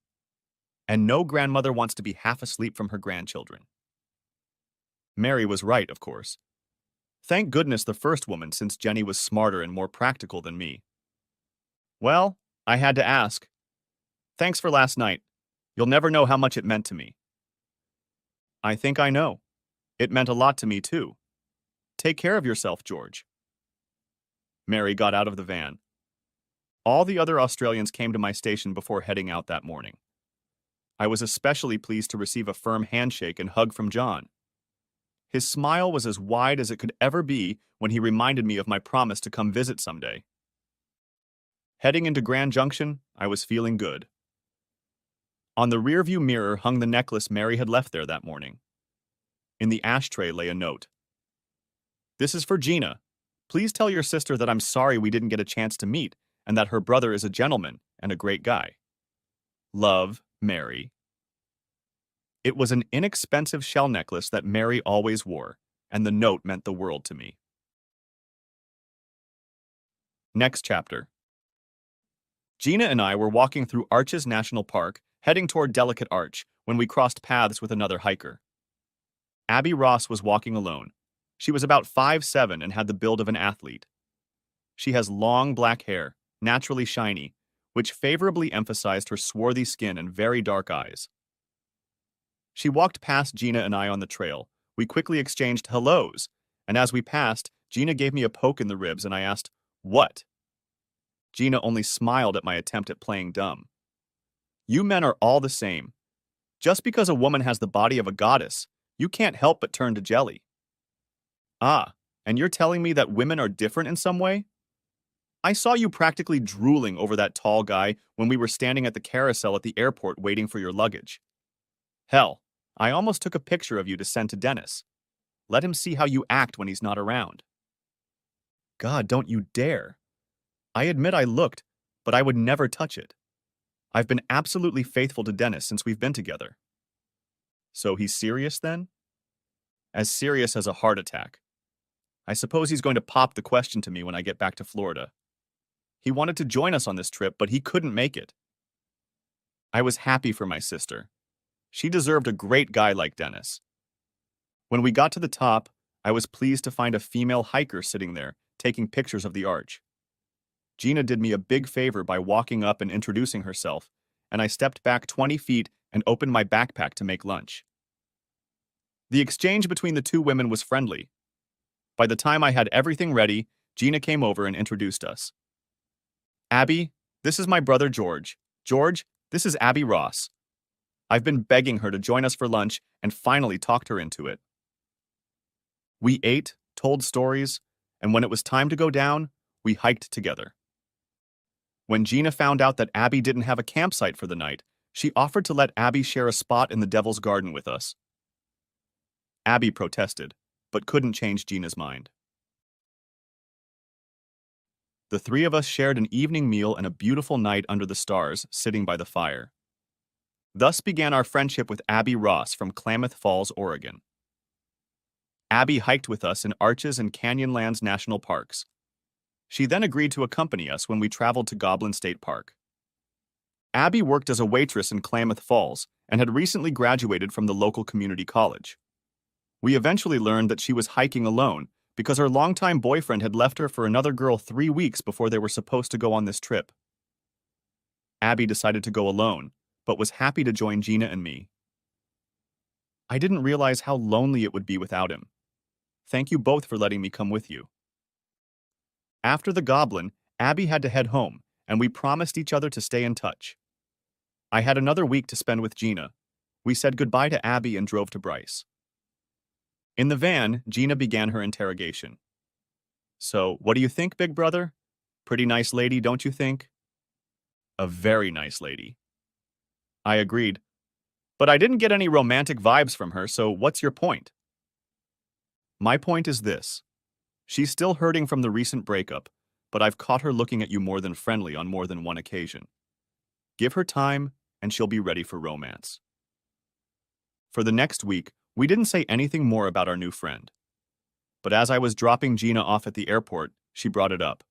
And no grandmother wants to be half asleep from her grandchildren." Mary was right, of course. Thank goodness the first woman, since Jenny was smarter and more practical than me. Well, I had to ask. "Thanks for last night. You'll never know how much it meant to me." "I think I know. It meant a lot to me, too. Take care of yourself, George." Mary got out of the van. All the other Australians came to my station before heading out that morning. I was especially pleased to receive a firm handshake and hug from John. His smile was as wide as it could ever be when he reminded me of my promise to come visit someday. Heading into Grand Junction, I was feeling good. On the rearview mirror hung the necklace Mary had left there that morning. In the ashtray lay a note. "This is for Gina. Please tell your sister that I'm sorry we didn't get a chance to meet and that her brother is a gentleman and a great guy. Love, Mary." It was an inexpensive shell necklace that Mary always wore, and the note meant the world to me. Next chapter. Gina and I were walking through Arches National Park heading toward Delicate Arch when we crossed paths with another hiker. Abby Ross was walking alone. She was about 5'7" and had the build of an athlete. She has long black hair, naturally shiny, which favorably emphasized her swarthy skin and very dark eyes. She walked past Gina and I on the trail. We quickly exchanged hellos, and as we passed, Gina gave me a poke in the ribs and I asked, "What?" Gina only smiled at my attempt at playing dumb. You men are all the same. Just because a woman has the body of a goddess, you can't help but turn to jelly. Ah, and you're telling me that women are different in some way? I saw you practically drooling over that tall guy when we were standing at the carousel at the airport waiting for your luggage. Hell, I almost took a picture of you to send to Dennis. Let him see how you act when he's not around. God, don't you dare. I admit I looked, but I would never touch it. I've been absolutely faithful to Dennis since we've been together. So he's serious then? As serious as a heart attack. I suppose he's going to pop the question to me when I get back to Florida. He wanted to join us on this trip, but he couldn't make it. I was happy for my sister. She deserved a great guy like Dennis. When we got to the top, I was pleased to find a female hiker sitting there, taking pictures of the arch. Gina did me a big favor by walking up and introducing herself, and I stepped back 20 feet and opened my backpack to make lunch. The exchange between the two women was friendly. By the time I had everything ready, Gina came over and introduced us. Abby, this is my brother George. George, this is Abby Ross. I've been begging her to join us for lunch and finally talked her into it. We ate, told stories, and when it was time to go down, we hiked together. When Gina found out that Abby didn't have a campsite for the night, she offered to let Abby share a spot in the Devil's Garden with us. Abby protested, but couldn't change Gina's mind. The three of us shared an evening meal and a beautiful night under the stars, sitting by the fire. Thus began our friendship with Abby Ross from Klamath Falls, Oregon. Abby hiked with us in Arches and Canyonlands National Parks. She then agreed to accompany us when we traveled to Goblin State Park. Abby worked as a waitress in Klamath Falls and had recently graduated from the local community college. We eventually learned that she was hiking alone because her longtime boyfriend had left her for another girl 3 weeks before they were supposed to go on this trip. Abby decided to go alone, but was happy to join Gina and me. I didn't realize how lonely it would be without him. Thank you both for letting me come with you. After the Goblin, Abby had to head home, and we promised each other to stay in touch. I had another week to spend with Gina. We said goodbye to Abby and drove to Bryce. In the van, Gina began her interrogation. So, what do you think, big brother? Pretty nice lady, don't you think? A very nice lady. I agreed. But I didn't get any romantic vibes from her, so what's your point? My point is this. She's still hurting from the recent breakup, but I've caught her looking at you more than friendly on more than one occasion. Give her time, and she'll be ready for romance. For the next week, we didn't say anything more about our new friend. But as I was dropping Gina off at the airport, she brought it up.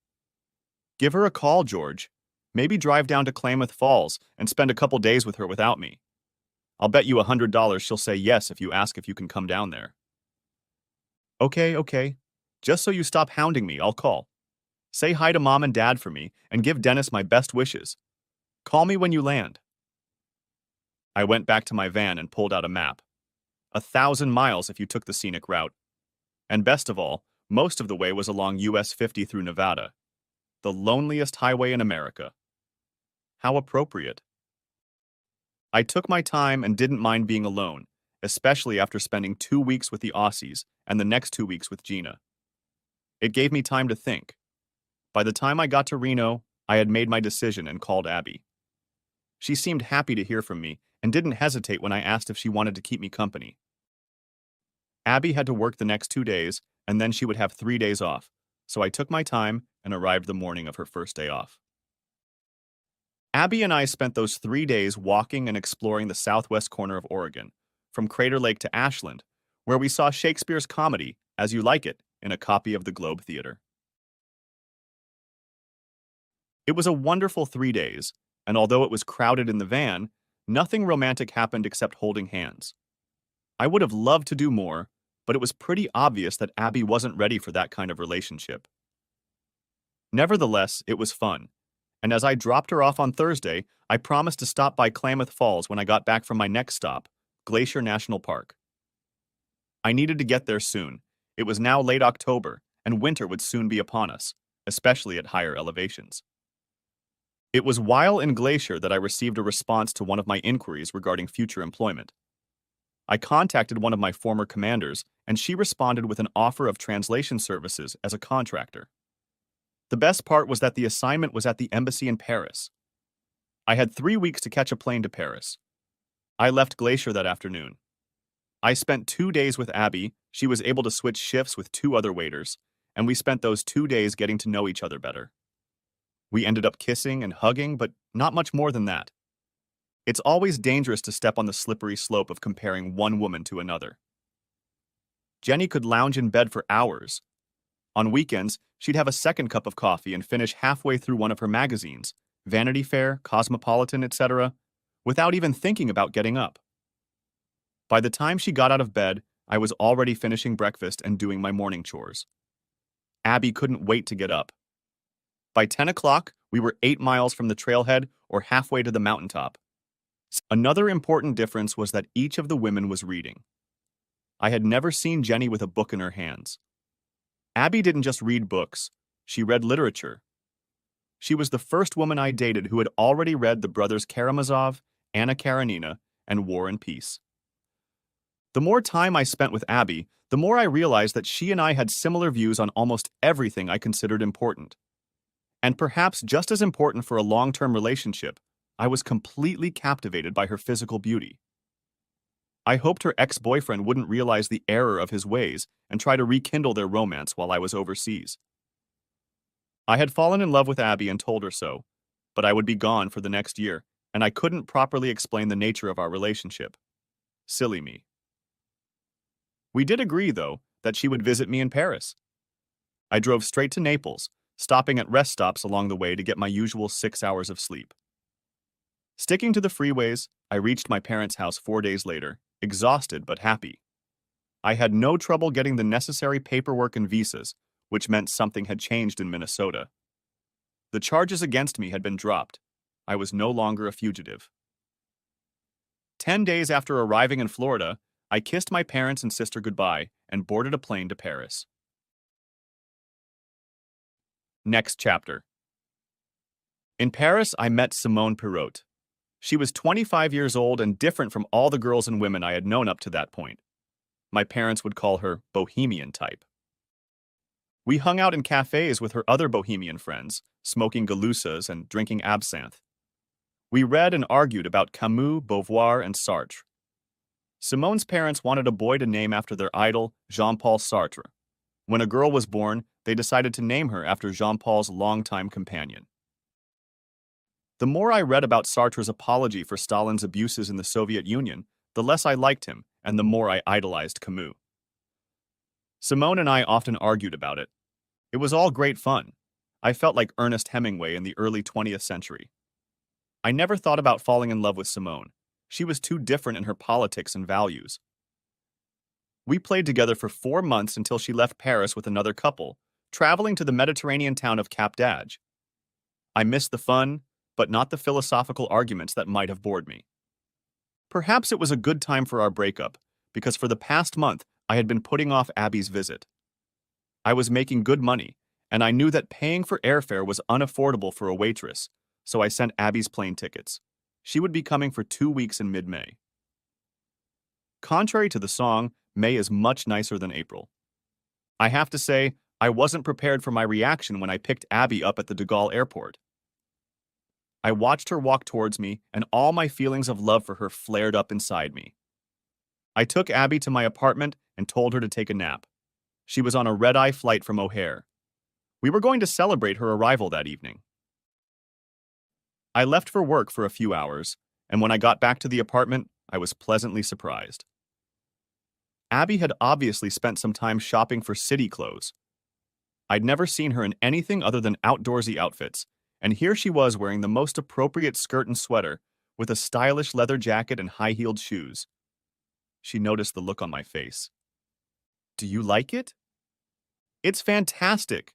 Give her a call, George. Maybe drive down to Klamath Falls and spend a couple days with her without me. I'll bet you $100 she'll say yes if you ask if you can come down there. Okay. Just so you stop hounding me, I'll call. Say hi to Mom and Dad for me and give Dennis my best wishes. Call me when you land. I went back to my van and pulled out a map. 1,000 miles if you took the scenic route. And best of all, most of the way was along US 50 through Nevada, the loneliest highway in America. How appropriate. I took my time and didn't mind being alone, especially after spending 2 weeks with the Aussies and the next 2 weeks with Gina. It gave me time to think. By the time I got to Reno, I had made my decision and called Abby. She seemed happy to hear from me and didn't hesitate when I asked if she wanted to keep me company. Abby had to work the next 2 days, and then she would have 3 days off, so I took my time and arrived the morning of her first day off. Abby and I spent those 3 days walking and exploring the southwest corner of Oregon, from Crater Lake to Ashland, where we saw Shakespeare's comedy, As You Like It, in a copy of the Globe Theater. It was a wonderful 3 days, and although it was crowded in the van, Nothing romantic happened except holding hands. I would have loved to do more, but it was pretty obvious that Abby wasn't ready for that kind of relationship. Nevertheless, it was fun, and as I dropped her off on Thursday, I promised to stop by Klamath Falls when I got back from my next stop, Glacier National Park. I needed to get there soon. It was now late October, and winter would soon be upon us, especially at higher elevations. It was while in Glacier that I received a response to one of my inquiries regarding future employment. I contacted one of my former commanders, and she responded with an offer of translation services as a contractor. The best part was that the assignment was at the embassy in Paris. I had 3 weeks to catch a plane to Paris. I left Glacier that afternoon. I spent 2 days with Abby. She was able to switch shifts with 2 other waiters, and we spent those 2 days getting to know each other better. We ended up kissing and hugging, but not much more than that. It's always dangerous to step on the slippery slope of comparing one woman to another. Jenny could lounge in bed for hours. On weekends, she'd have a second cup of coffee and finish halfway through one of her magazines, Vanity Fair, Cosmopolitan, etc., without even thinking about getting up. By the time she got out of bed, I was already finishing breakfast and doing my morning chores. Abby couldn't wait to get up. By 10 o'clock, we were 8 miles from the trailhead or halfway to the mountaintop. Another important difference was that each of the women was reading. I had never seen Jenny with a book in her hands. Abby didn't just read books, she read literature. She was the first woman I dated who had already read the brothers Karamazov, Anna Karenina, and War and Peace. The more time I spent with Abby, the more I realized that she and I had similar views on almost everything I considered important. And perhaps just as important for a long-term relationship, I was completely captivated by her physical beauty. I hoped her ex-boyfriend wouldn't realize the error of his ways and try to rekindle their romance while I was overseas. I had fallen in love with Abby and told her so, but I would be gone for the next year, and I couldn't properly explain the nature of our relationship. Silly me. We did agree, though, that she would visit me in Paris. I drove straight to Naples, stopping at rest stops along the way to get my usual 6 hours of sleep. Sticking to the freeways, I reached my parents' house 4 days later, exhausted but happy. I had no trouble getting the necessary paperwork and visas, which meant something had changed in Minnesota. The charges against me had been dropped. I was no longer a fugitive. 10 days after arriving in Florida, I kissed my parents and sister goodbye and boarded a plane to Paris. Next chapter. In Paris, I met Simone Perrault. She was 25 years old and different from all the girls and women I had known up to that point. My parents would call her bohemian type. We hung out in cafes with her other bohemian friends, smoking galusas and drinking absinthe. We read and argued about Camus, Beauvoir, and Sartre. Simone's parents wanted a boy to name after their idol, Jean-Paul Sartre. When a girl was born, they decided to name her after Jean-Paul's longtime companion. The more I read about Sartre's apology for Stalin's abuses in the Soviet Union, the less I liked him, and the more I idolized Camus. Simone and I often argued about it. It was all great fun. I felt like Ernest Hemingway in the early 20th century. I never thought about falling in love with Simone. She was too different in her politics and values. We played together for 4 months until she left Paris with another couple, traveling to the Mediterranean town of Cap d'Agde. I missed the fun, but not the philosophical arguments that might have bored me. Perhaps it was a good time for our breakup, because for the past month I had been putting off Abby's visit. I was making good money, and I knew that paying for airfare was unaffordable for a waitress, so I sent Abby's plane tickets. She would be coming for 2 weeks in mid-May. Contrary to the song, May is much nicer than April. I have to say, I wasn't prepared for my reaction when I picked Abby up at the de Gaulle airport. I watched her walk towards me, and all my feelings of love for her flared up inside me. I took Abby to my apartment and told her to take a nap. She was on a red-eye flight from O'Hare. We were going to celebrate her arrival that evening. I left for work for a few hours, and when I got back to the apartment, I was pleasantly surprised. Abby had obviously spent some time shopping for city clothes. I'd never seen her in anything other than outdoorsy outfits, and here she was wearing the most appropriate skirt and sweater, with a stylish leather jacket and high-heeled shoes. She noticed the look on my face. Do you like it? It's fantastic.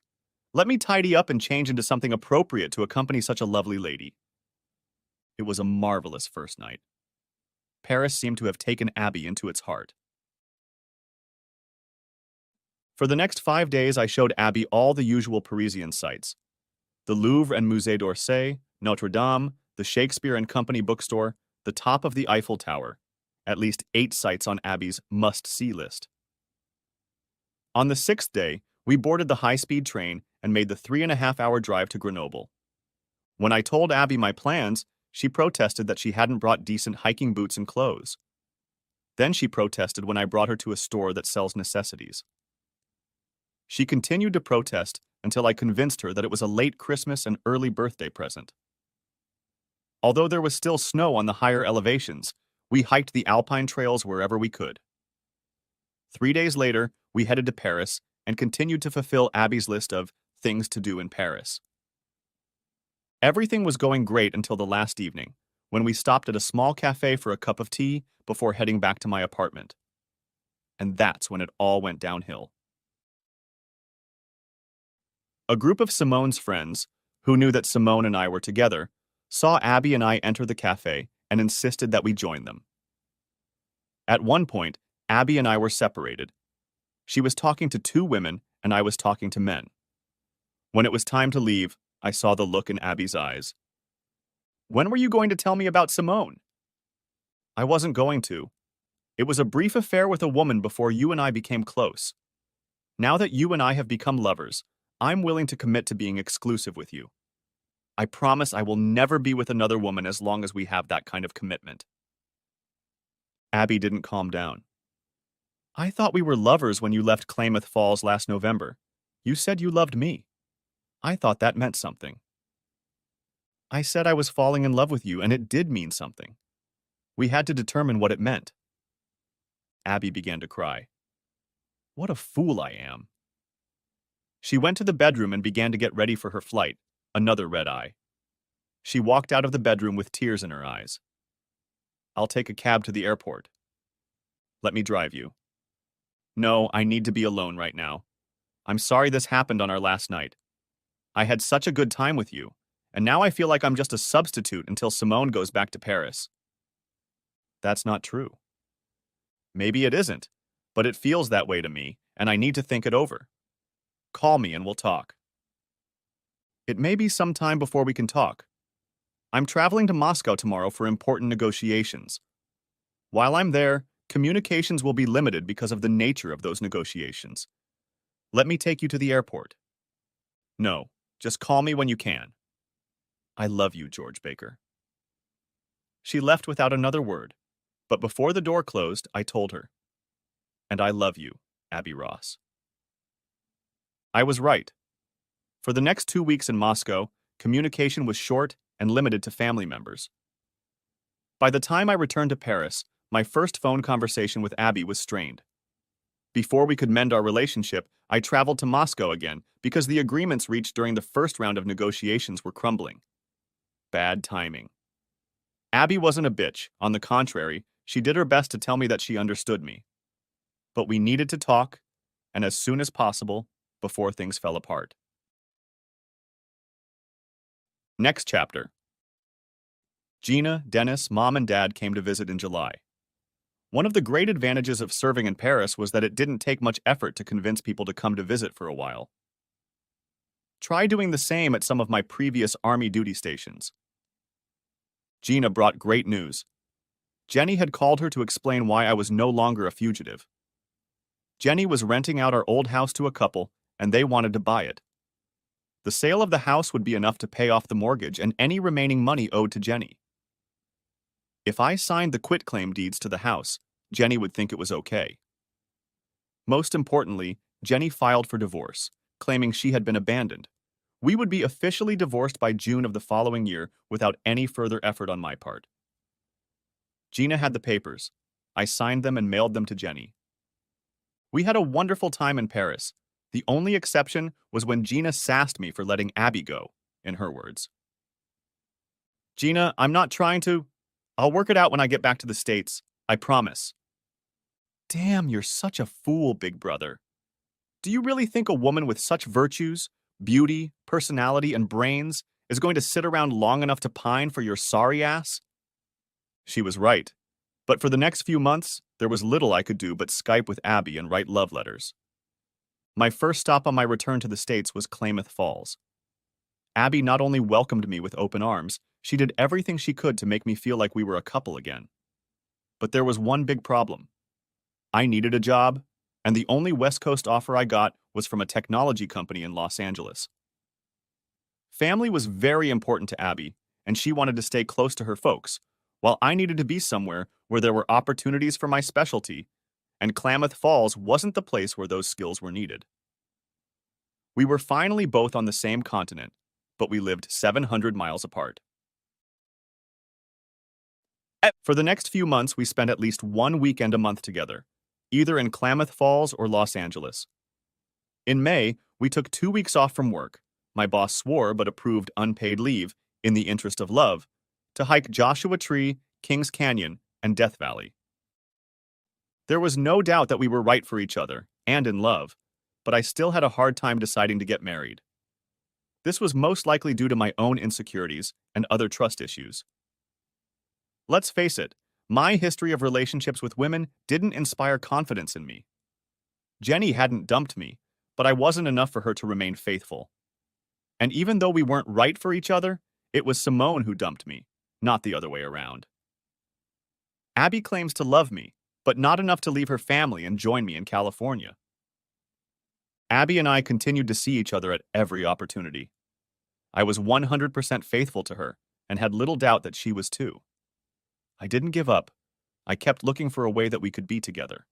Let me tidy up and change into something appropriate to accompany such a lovely lady. It was a marvelous first night. Paris seemed to have taken Abby into its heart. For the next 5 days, I showed Abby all the usual Parisian sights. The Louvre and Musée d'Orsay, Notre Dame, the Shakespeare and Company bookstore, the top of the Eiffel Tower. At least 8 sites on Abby's must-see list. On the 6th day, we boarded the high-speed train and made the 3.5-hour drive to Grenoble. When I told Abby my plans, she protested that she hadn't brought decent hiking boots and clothes. Then she protested when I brought her to a store that sells necessities. She continued to protest until I convinced her that it was a late Christmas and early birthday present. Although there was still snow on the higher elevations, we hiked the alpine trails wherever we could. 3 days later, we headed to Paris and continued to fulfill Abby's list of things to do in Paris. Everything was going great until the last evening, when we stopped at a small cafe for a cup of tea before heading back to my apartment. And that's when it all went downhill. A group of Simone's friends, who knew that Simone and I were together, saw Abby and I enter the cafe and insisted that we join them. At one point, Abby and I were separated. She was talking to 2 women, and I was talking to men. When it was time to leave, I saw the look in Abby's eyes. When were you going to tell me about Simone? I wasn't going to. It was a brief affair with a woman before you and I became close. Now that you and I have become lovers, I'm willing to commit to being exclusive with you. I promise I will never be with another woman as long as we have that kind of commitment. Abby didn't calm down. I thought we were lovers when you left Klamath Falls last November. You said you loved me. I thought that meant something. I said I was falling in love with you, and it did mean something. We had to determine what it meant. Abby began to cry. What a fool I am. She went to the bedroom and began to get ready for her flight, another red eye. She walked out of the bedroom with tears in her eyes. I'll take a cab to the airport. Let me drive you. No, I need to be alone right now. I'm sorry this happened on our last night. I had such a good time with you, and now I feel like I'm just a substitute until Simone goes back to Paris. That's not true. Maybe it isn't, but it feels that way to me, and I need to think it over. Call me and we'll talk. It may be some time before we can talk. I'm traveling to Moscow tomorrow for important negotiations. While I'm there, communications will be limited because of the nature of those negotiations. Let me take you to the airport. No, just call me when you can. I love you, George Baker. She left without another word, but before the door closed, I told her. And I love you, Abby Ross. I was right. For the next 2 weeks in Moscow, communication was short and limited to family members. By the time I returned to Paris, my first phone conversation with Abby was strained. Before we could mend our relationship, I traveled to Moscow again because the agreements reached during the first round of negotiations were crumbling. Bad timing. Abby wasn't a bitch. On the contrary, she did her best to tell me that she understood me. But we needed to talk, and as soon as possible, before things fell apart. Next chapter. Gina, Dennis, Mom, and Dad came to visit in July. One of the great advantages of serving in Paris was that it didn't take much effort to convince people to come to visit for a while. Try doing the same at some of my previous Army duty stations. Gina brought great news. Jenny had called her to explain why I was no longer a fugitive. Jenny was renting out our old house to a couple, and they wanted to buy it. The sale of the house would be enough to pay off the mortgage and any remaining money owed to Jenny. If I signed the quitclaim deeds to the house, Jenny would think it was okay. Most importantly, Jenny filed for divorce, claiming she had been abandoned. We would be officially divorced by June of the following year without any further effort on my part. Gina had the papers. I signed them and mailed them to Jenny. We had a wonderful time in Paris. The only exception was when Gina sassed me for letting Abby go, in her words. Gina, I'm not trying to... I'll work it out when I get back to the States. I promise. Damn, you're such a fool, big brother. Do you really think a woman with such virtues, beauty, personality, and brains is going to sit around long enough to pine for your sorry ass? She was right. But for the next few months, there was little I could do but Skype with Abby and write love letters. My first stop on my return to the States was Klamath Falls. Abby not only welcomed me with open arms, she did everything she could to make me feel like we were a couple again. But there was one big problem. I needed a job, and the only West Coast offer I got was from a technology company in Los Angeles. Family was very important to Abby, and she wanted to stay close to her folks, while I needed to be somewhere where there were opportunities for my specialty, and Klamath Falls wasn't the place where those skills were needed. We were finally both on the same continent, but we lived 700 miles apart. For the next few months, we spent at least one weekend a month together, either in Klamath Falls or Los Angeles. In May, we took 2 weeks off from work. My boss swore but approved unpaid leave, in the interest of love, to hike Joshua Tree, Kings Canyon, and Death Valley. There was no doubt that we were right for each other, and in love, but I still had a hard time deciding to get married. This was most likely due to my own insecurities and other trust issues. Let's face it, my history of relationships with women didn't inspire confidence in me. Jenny hadn't dumped me, but I wasn't enough for her to remain faithful. And even though we weren't right for each other, it was Simone who dumped me, not the other way around. Abby claims to love me, but not enough to leave her family and join me in California. Abby and I continued to see each other at every opportunity. I was 100% faithful to her and had little doubt that she was too. I didn't give up. I kept looking for a way that we could be together.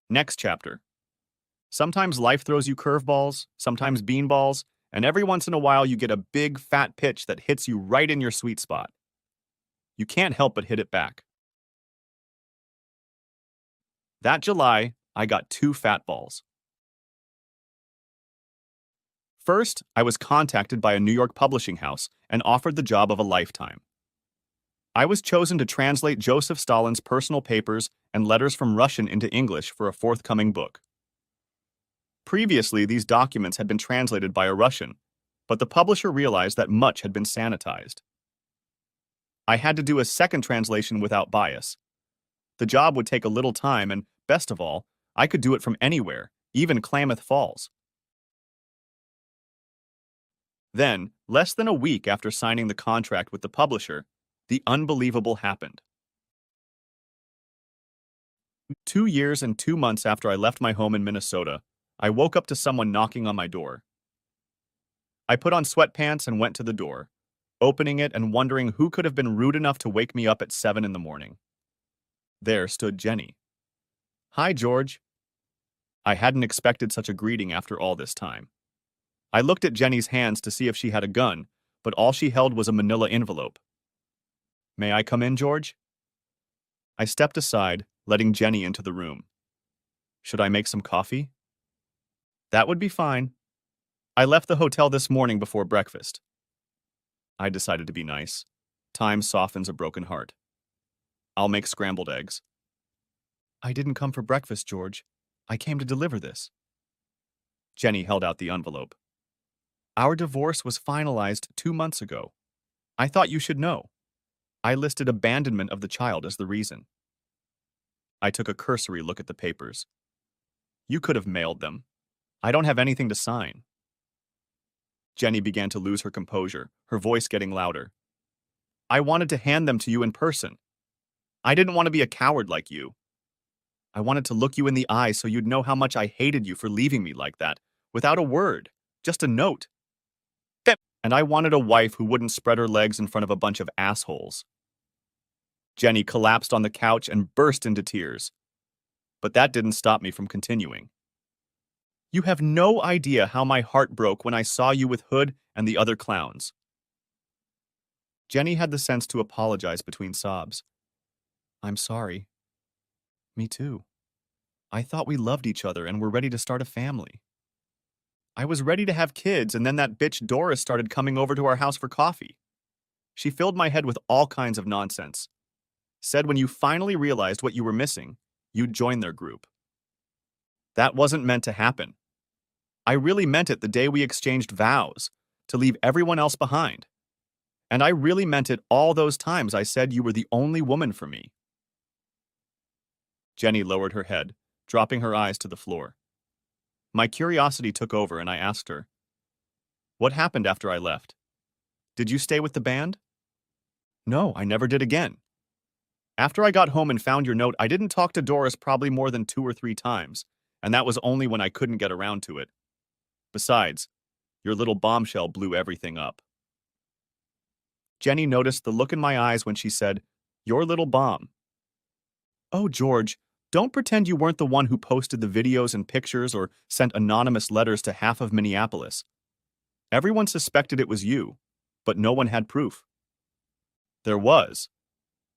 Next chapter. Sometimes life throws you curveballs, sometimes beanballs, and every once in a while you get a big, fat pitch that hits you right in your sweet spot. You can't help but hit it back. That July, I got 2 fat balls. First, I was contacted by a New York publishing house and offered the job of a lifetime. I was chosen to translate Joseph Stalin's personal papers and letters from Russian into English for a forthcoming book. Previously, these documents had been translated by a Russian, but the publisher realized that much had been sanitized. I had to do a second translation without bias. The job would take a little time, and best of all, I could do it from anywhere, even Klamath Falls. Then, less than a week after signing the contract with the publisher, the unbelievable happened. 2 years and 2 months after I left my home in Minnesota, I woke up to someone knocking on my door. I put on sweatpants and went to the door, opening it and wondering who could have been rude enough to wake me up at 7 in the morning. There stood Jenny. "Hi, George." I hadn't expected such a greeting after all this time. I looked at Jenny's hands to see if she had a gun, but all she held was a manila envelope. "May I come in, George?" I stepped aside, letting Jenny into the room. "Should I make some coffee?" "That would be fine. I left the hotel this morning before breakfast." I decided to be nice. Time softens a broken heart. "I'll make scrambled eggs." "I didn't come for breakfast, George. I came to deliver this." Jenny held out the envelope. "Our divorce was finalized 2 months ago. I thought you should know. I listed abandonment of the child as the reason." I took a cursory look at the papers. "You could have mailed them. I don't have anything to sign." Jenny began to lose her composure, her voice getting louder. "I wanted to hand them to you in person. I didn't want to be a coward like you. I wanted to look you in the eye so you'd know how much I hated you for leaving me like that, without a word, just a note. And I wanted a wife who wouldn't spread her legs in front of a bunch of assholes." Jenny collapsed on the couch and burst into tears. But that didn't stop me from continuing. "You have no idea how my heart broke when I saw you with Hood and the other clowns." Jenny had the sense to apologize between sobs. "I'm sorry." "Me too. I thought we loved each other and were ready to start a family. I was ready to have kids, and then that bitch Doris started coming over to our house for coffee. She filled my head with all kinds of nonsense. Said when you finally realized what you were missing, you'd join their group. That wasn't meant to happen. I really meant it the day we exchanged vows to leave everyone else behind. And I really meant it all those times I said you were the only woman for me. Jenny lowered her head, dropping her eyes to the floor. My curiosity took over and I asked her, "What happened after I left? Did you stay with the band?" "No, I never did again. After I got home and found your note, I didn't talk to Doris probably more than 2 or 3 times, and that was only when I couldn't get around to it. Besides, your little bombshell blew everything up." Jenny noticed the look in my eyes when she said, "Your little bomb." "Oh, George, don't pretend you weren't the one who posted the videos and pictures or sent anonymous letters to half of Minneapolis. Everyone suspected it was you, but no one had proof." "There was.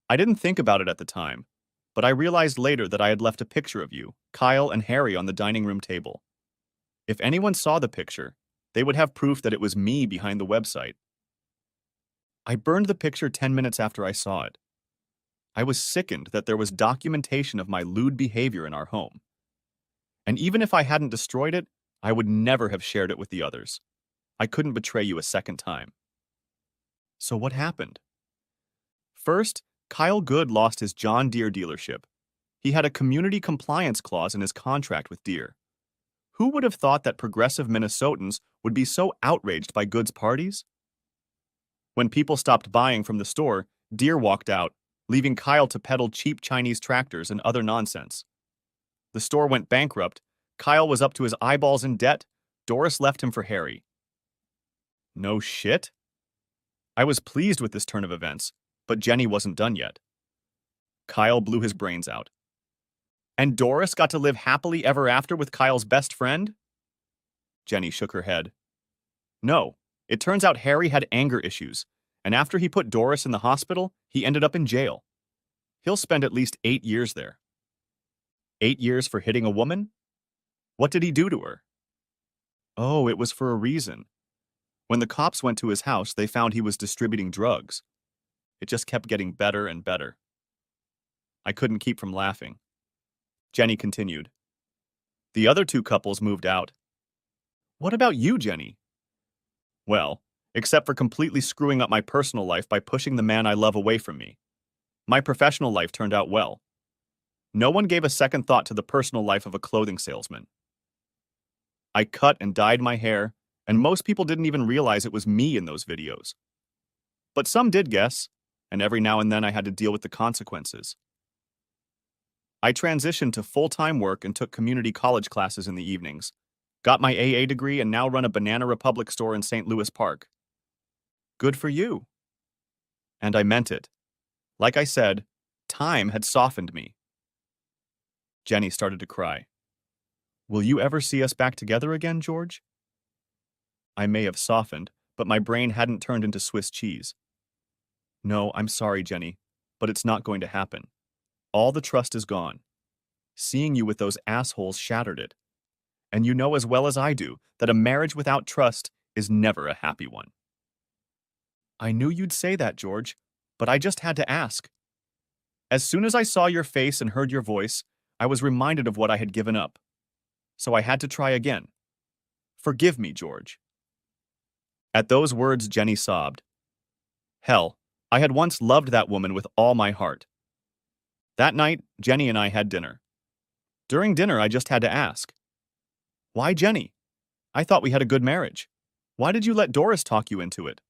I didn't think about it at the time, but I realized later that I had left a picture of you, Kyle, and Harry on the dining room table. If anyone saw the picture, they would have proof that it was me behind the website. I burned the picture 10 minutes after I saw it. I was sickened that there was documentation of my lewd behavior in our home. And even if I hadn't destroyed it, I would never have shared it with the others. I couldn't betray you a second time." "So what happened?" "First, Kyle Good lost his John Deere dealership. He had a community compliance clause in his contract with Deere. Who would have thought that progressive Minnesotans would be so outraged by Good's parties? When people stopped buying from the store, Deere walked out, leaving Kyle to peddle cheap Chinese tractors and other nonsense. The store went bankrupt, Kyle was up to his eyeballs in debt, Doris left him for Harry." "No shit?" I was pleased with this turn of events, but Jenny wasn't done yet. Kyle blew his brains out. "And Doris got to live happily ever after with Kyle's best friend?" Jenny shook her head. "No, it turns out Harry had anger issues, and after he put Doris in the hospital, he ended up in jail. He'll spend at least 8 years there." "8 years for hitting a woman? What did he do to her?" "Oh, it was for a reason. When the cops went to his house, they found he was distributing drugs. It just kept getting better and better." I couldn't keep from laughing. Jenny continued. "The other 2 couples moved out." "What about you, Jenny?" "Well, except for completely screwing up my personal life by pushing the man I love away from me. My professional life turned out well. No one gave a second thought to the personal life of a clothing salesman. I cut and dyed my hair, and most people didn't even realize it was me in those videos. But some did guess, and every now and then I had to deal with the consequences. I transitioned to full-time work and took community college classes in the evenings, got my AA degree, and now run a Banana Republic store in St. Louis Park. Good for you." And I meant it. Like I said, time had softened me. Jenny started to cry. "Will you ever see us back together again, George?" I may have softened, but my brain hadn't turned into Swiss cheese. "No, I'm sorry, Jenny, but it's not going to happen. All the trust is gone. Seeing you with those assholes shattered it. And you know as well as I do that a marriage without trust is never a happy one." "I knew you'd say that, George, but I just had to ask. As soon as I saw your face and heard your voice, I was reminded of what I had given up. So I had to try again. Forgive me, George." At those words, Jenny sobbed. Hell, I had once loved that woman with all my heart. That night, Jenny and I had dinner. During dinner, I just had to ask, "Why Jenny? I thought we had a good marriage. Why did you let Doris talk you into it?"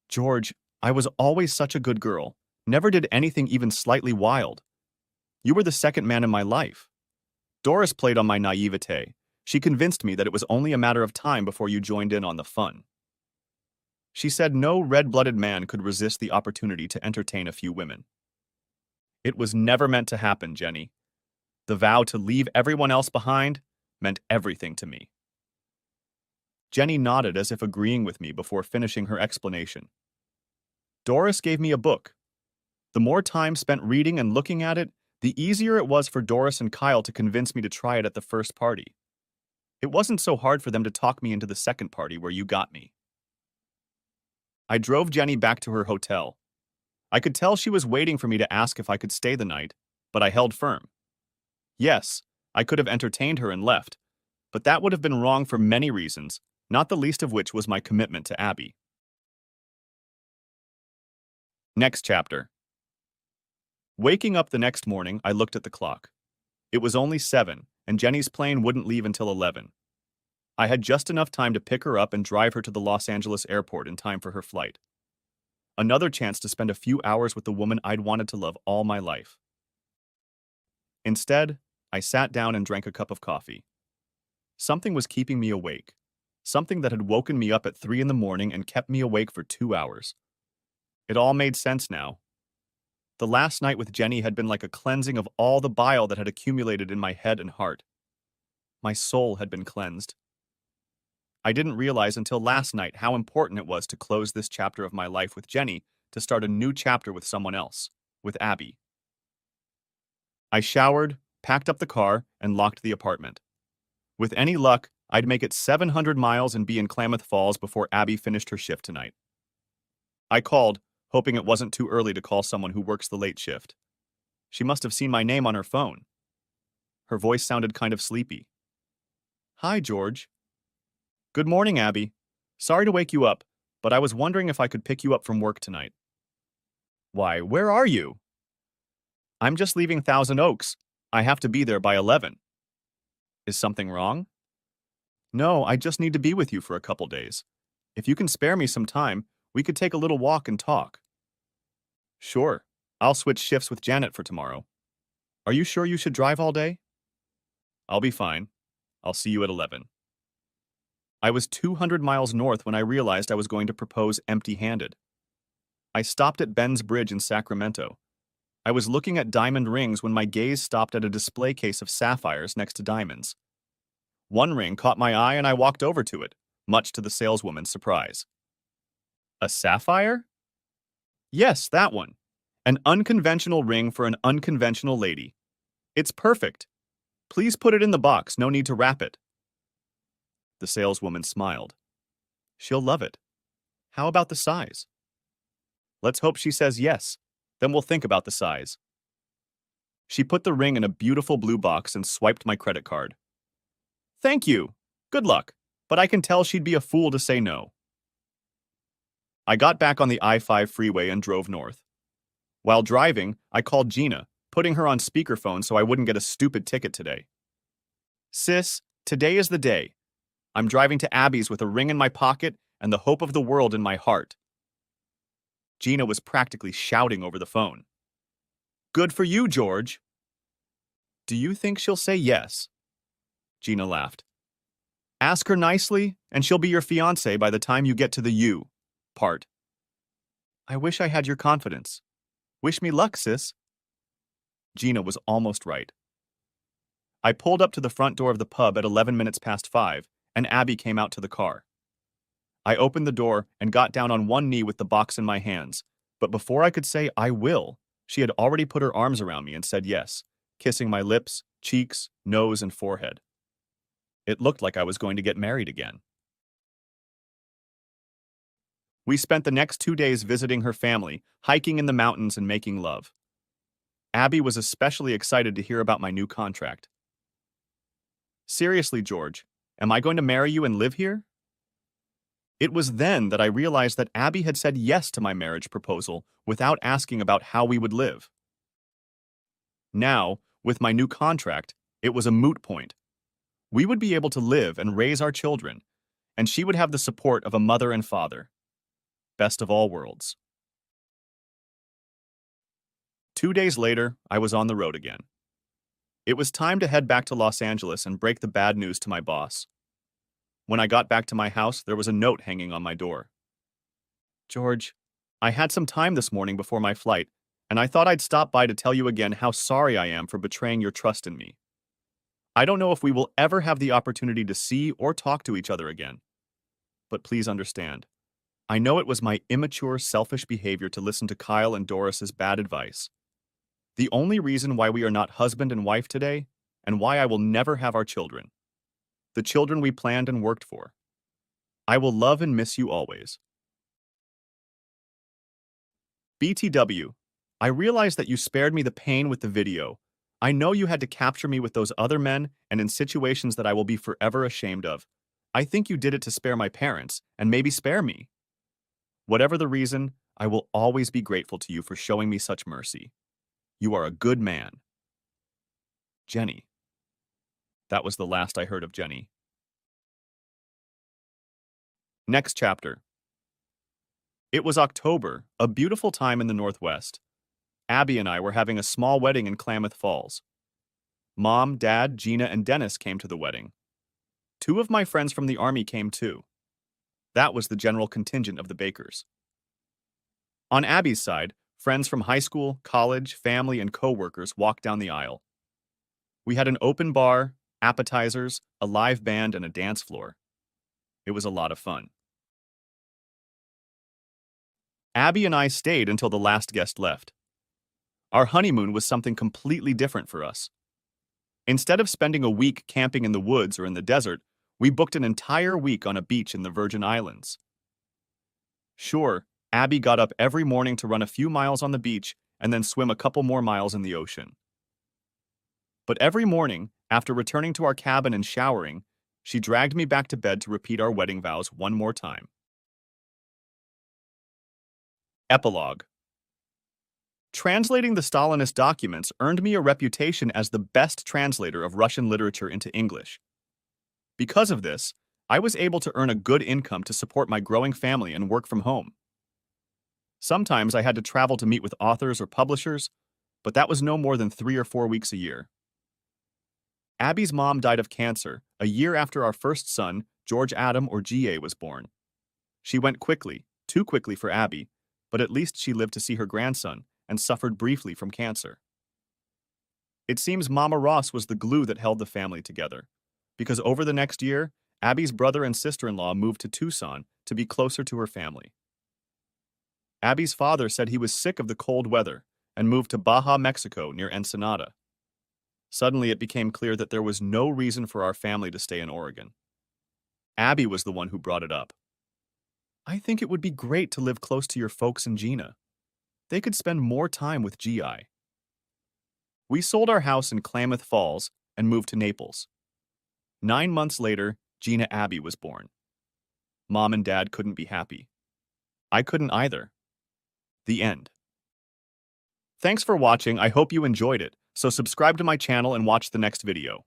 "George, I was always such a good girl. Never did anything even slightly wild. You were the second man in my life. Doris played on my naivete. She convinced me that it was only a matter of time before you joined in on the fun. She said no red-blooded man could resist the opportunity to entertain a few women. It was never meant to happen, Jenny. The vow to leave everyone else behind meant everything to me." Jenny nodded as if agreeing with me before finishing her explanation. "Doris gave me a book. The more time spent reading and looking at it, the easier it was for Doris and Kyle to convince me to try it at the first party. It wasn't so hard for them to talk me into the second party where you got me." I drove Jenny back to her hotel. I could tell she was waiting for me to ask if I could stay the night, but I held firm. Yes, I could have entertained her and left, but that would have been wrong for many reasons, not the least of which was my commitment to Abby. Next chapter. Waking up the next morning, I looked at the clock. It was only 7, and Jenny's plane wouldn't leave until 11. I had just enough time to pick her up and drive her to the Los Angeles airport in time for her flight. Another chance to spend a few hours with the woman I'd wanted to love all my life. Instead, I sat down and drank a cup of coffee. Something was keeping me awake. Something that had woken me up at 3 in the morning and kept me awake for 2 hours. It all made sense now. The last night with Jenny had been like a cleansing of all the bile that had accumulated in my head and heart. My soul had been cleansed. I didn't realize until last night how important it was to close this chapter of my life with Jenny to start a new chapter with someone else, with Abby. I showered, packed up the car, and locked the apartment. With any luck, I'd make it 700 miles and be in Klamath Falls before Abby finished her shift tonight. I called, hoping it wasn't too early to call someone who works the late shift. She must have seen my name on her phone. Her voice sounded kind of sleepy. Hi, George. Good morning, Abby. Sorry to wake you up, but I was wondering if I could pick you up from work tonight. Why, where are you? I'm just leaving Thousand Oaks. I have to be there by 11. Is something wrong? No, I just need to be with you for a couple days. If you can spare me some time, we could take a little walk and talk. Sure. I'll switch shifts with Janet for tomorrow. Are you sure you should drive all day? I'll be fine. I'll see you at 11. I was 200 miles north when I realized I was going to propose empty-handed. I stopped at Ben's Bridge in Sacramento. I was looking at diamond rings when my gaze stopped at a display case of sapphires next to diamonds. One ring caught my eye and I walked over to it, much to the saleswoman's surprise. A sapphire? Yes, that one. An unconventional ring for an unconventional lady. It's perfect. Please put it in the box, no need to wrap it. The saleswoman smiled. She'll love it. How about the size? Let's hope she says yes. Then we'll think about the size. She put the ring in a beautiful blue box and swiped my credit card. Thank you. Good luck. But I can tell she'd be a fool to say no. I got back on the I-5 freeway and drove north. While driving, I called Gina, putting her on speakerphone so I wouldn't get a stupid ticket today. Sis, today is the day. I'm driving to Abby's with a ring in my pocket and the hope of the world in my heart. Gina was practically shouting over the phone. Good for you, George. Do you think she'll say yes? Gina laughed. Ask her nicely, and she'll be your fiancé by the time you get to the you part. I wish I had your confidence. Wish me luck, sis. Gina was almost right. I pulled up to the front door of the pub at 11 minutes past 5, and Abby came out to the car. I opened the door and got down on one knee with the box in my hands, but before I could say I will, she had already put her arms around me and said yes, kissing my lips, cheeks, nose, and forehead. It looked like I was going to get married again. We spent the next 2 days visiting her family, hiking in the mountains and making love. Abby was especially excited to hear about my new contract. Seriously, George, am I going to marry you and live here? It was then that I realized that Abby had said yes to my marriage proposal without asking about how we would live. Now, with my new contract, it was a moot point. We would be able to live and raise our children, and she would have the support of a mother and father. Best of all worlds. 2 days later, I was on the road again. It was time to head back to Los Angeles and break the bad news to my boss. When I got back to my house, there was a note hanging on my door. George, I had some time this morning before my flight, and I thought I'd stop by to tell you again how sorry I am for betraying your trust in me. I don't know if we will ever have the opportunity to see or talk to each other again. But please understand, I know it was my immature, selfish behavior to listen to Kyle and Doris's bad advice. The only reason why we are not husband and wife today, and why I will never have our children. The children we planned and worked for. I will love and miss you always. BTW, I realize that you spared me the pain with the video. I know you had to capture me with those other men and in situations that I will be forever ashamed of. I think you did it to spare my parents and maybe spare me. Whatever the reason, I will always be grateful to you for showing me such mercy. You are a good man. Jenny. That was the last I heard of Jenny. Next chapter. It was October, a beautiful time in the Northwest. Abby and I were having a small wedding in Klamath Falls. Mom, Dad, Gina, and Dennis came to the wedding. 2 of my friends from the Army came too. That was the general contingent of the Bakers. On Abby's side, friends from high school, college, family, and co-workers walked down the aisle. We had an open bar, appetizers, a live band, and a dance floor. It was a lot of fun. Abby and I stayed until the last guest left. Our honeymoon was something completely different for us. Instead of spending a week camping in the woods or in the desert, we booked an entire week on a beach in the Virgin Islands. Sure, Abby got up every morning to run a few miles on the beach and then swim a couple more miles in the ocean. But every morning, after returning to our cabin and showering, she dragged me back to bed to repeat our wedding vows one more time. Epilogue. Translating the Stalinist documents earned me a reputation as the best translator of Russian literature into English. Because of this, I was able to earn a good income to support my growing family and work from home. Sometimes I had to travel to meet with authors or publishers, but that was no more than 3 or 4 weeks a year. Abby's mom died of cancer a year after our first son, George Adam or GA, was born. She went quickly, too quickly for Abby, but at least she lived to see her grandson and suffered briefly from cancer. It seems Mama Ross was the glue that held the family together, because over the next year, Abby's brother and sister-in-law moved to Tucson to be closer to her family. Abby's father said he was sick of the cold weather and moved to Baja, Mexico, near Ensenada. Suddenly, it became clear that there was no reason for our family to stay in Oregon. Abby was the one who brought it up. I think it would be great to live close to your folks and Gina. They could spend more time with GI. We sold our house in Klamath Falls and moved to Naples. 9 months later, Gina Abby was born. Mom and Dad couldn't be happy. I couldn't either. The end. Thanks for watching. I hope you enjoyed it, so subscribe to my channel and watch the next video.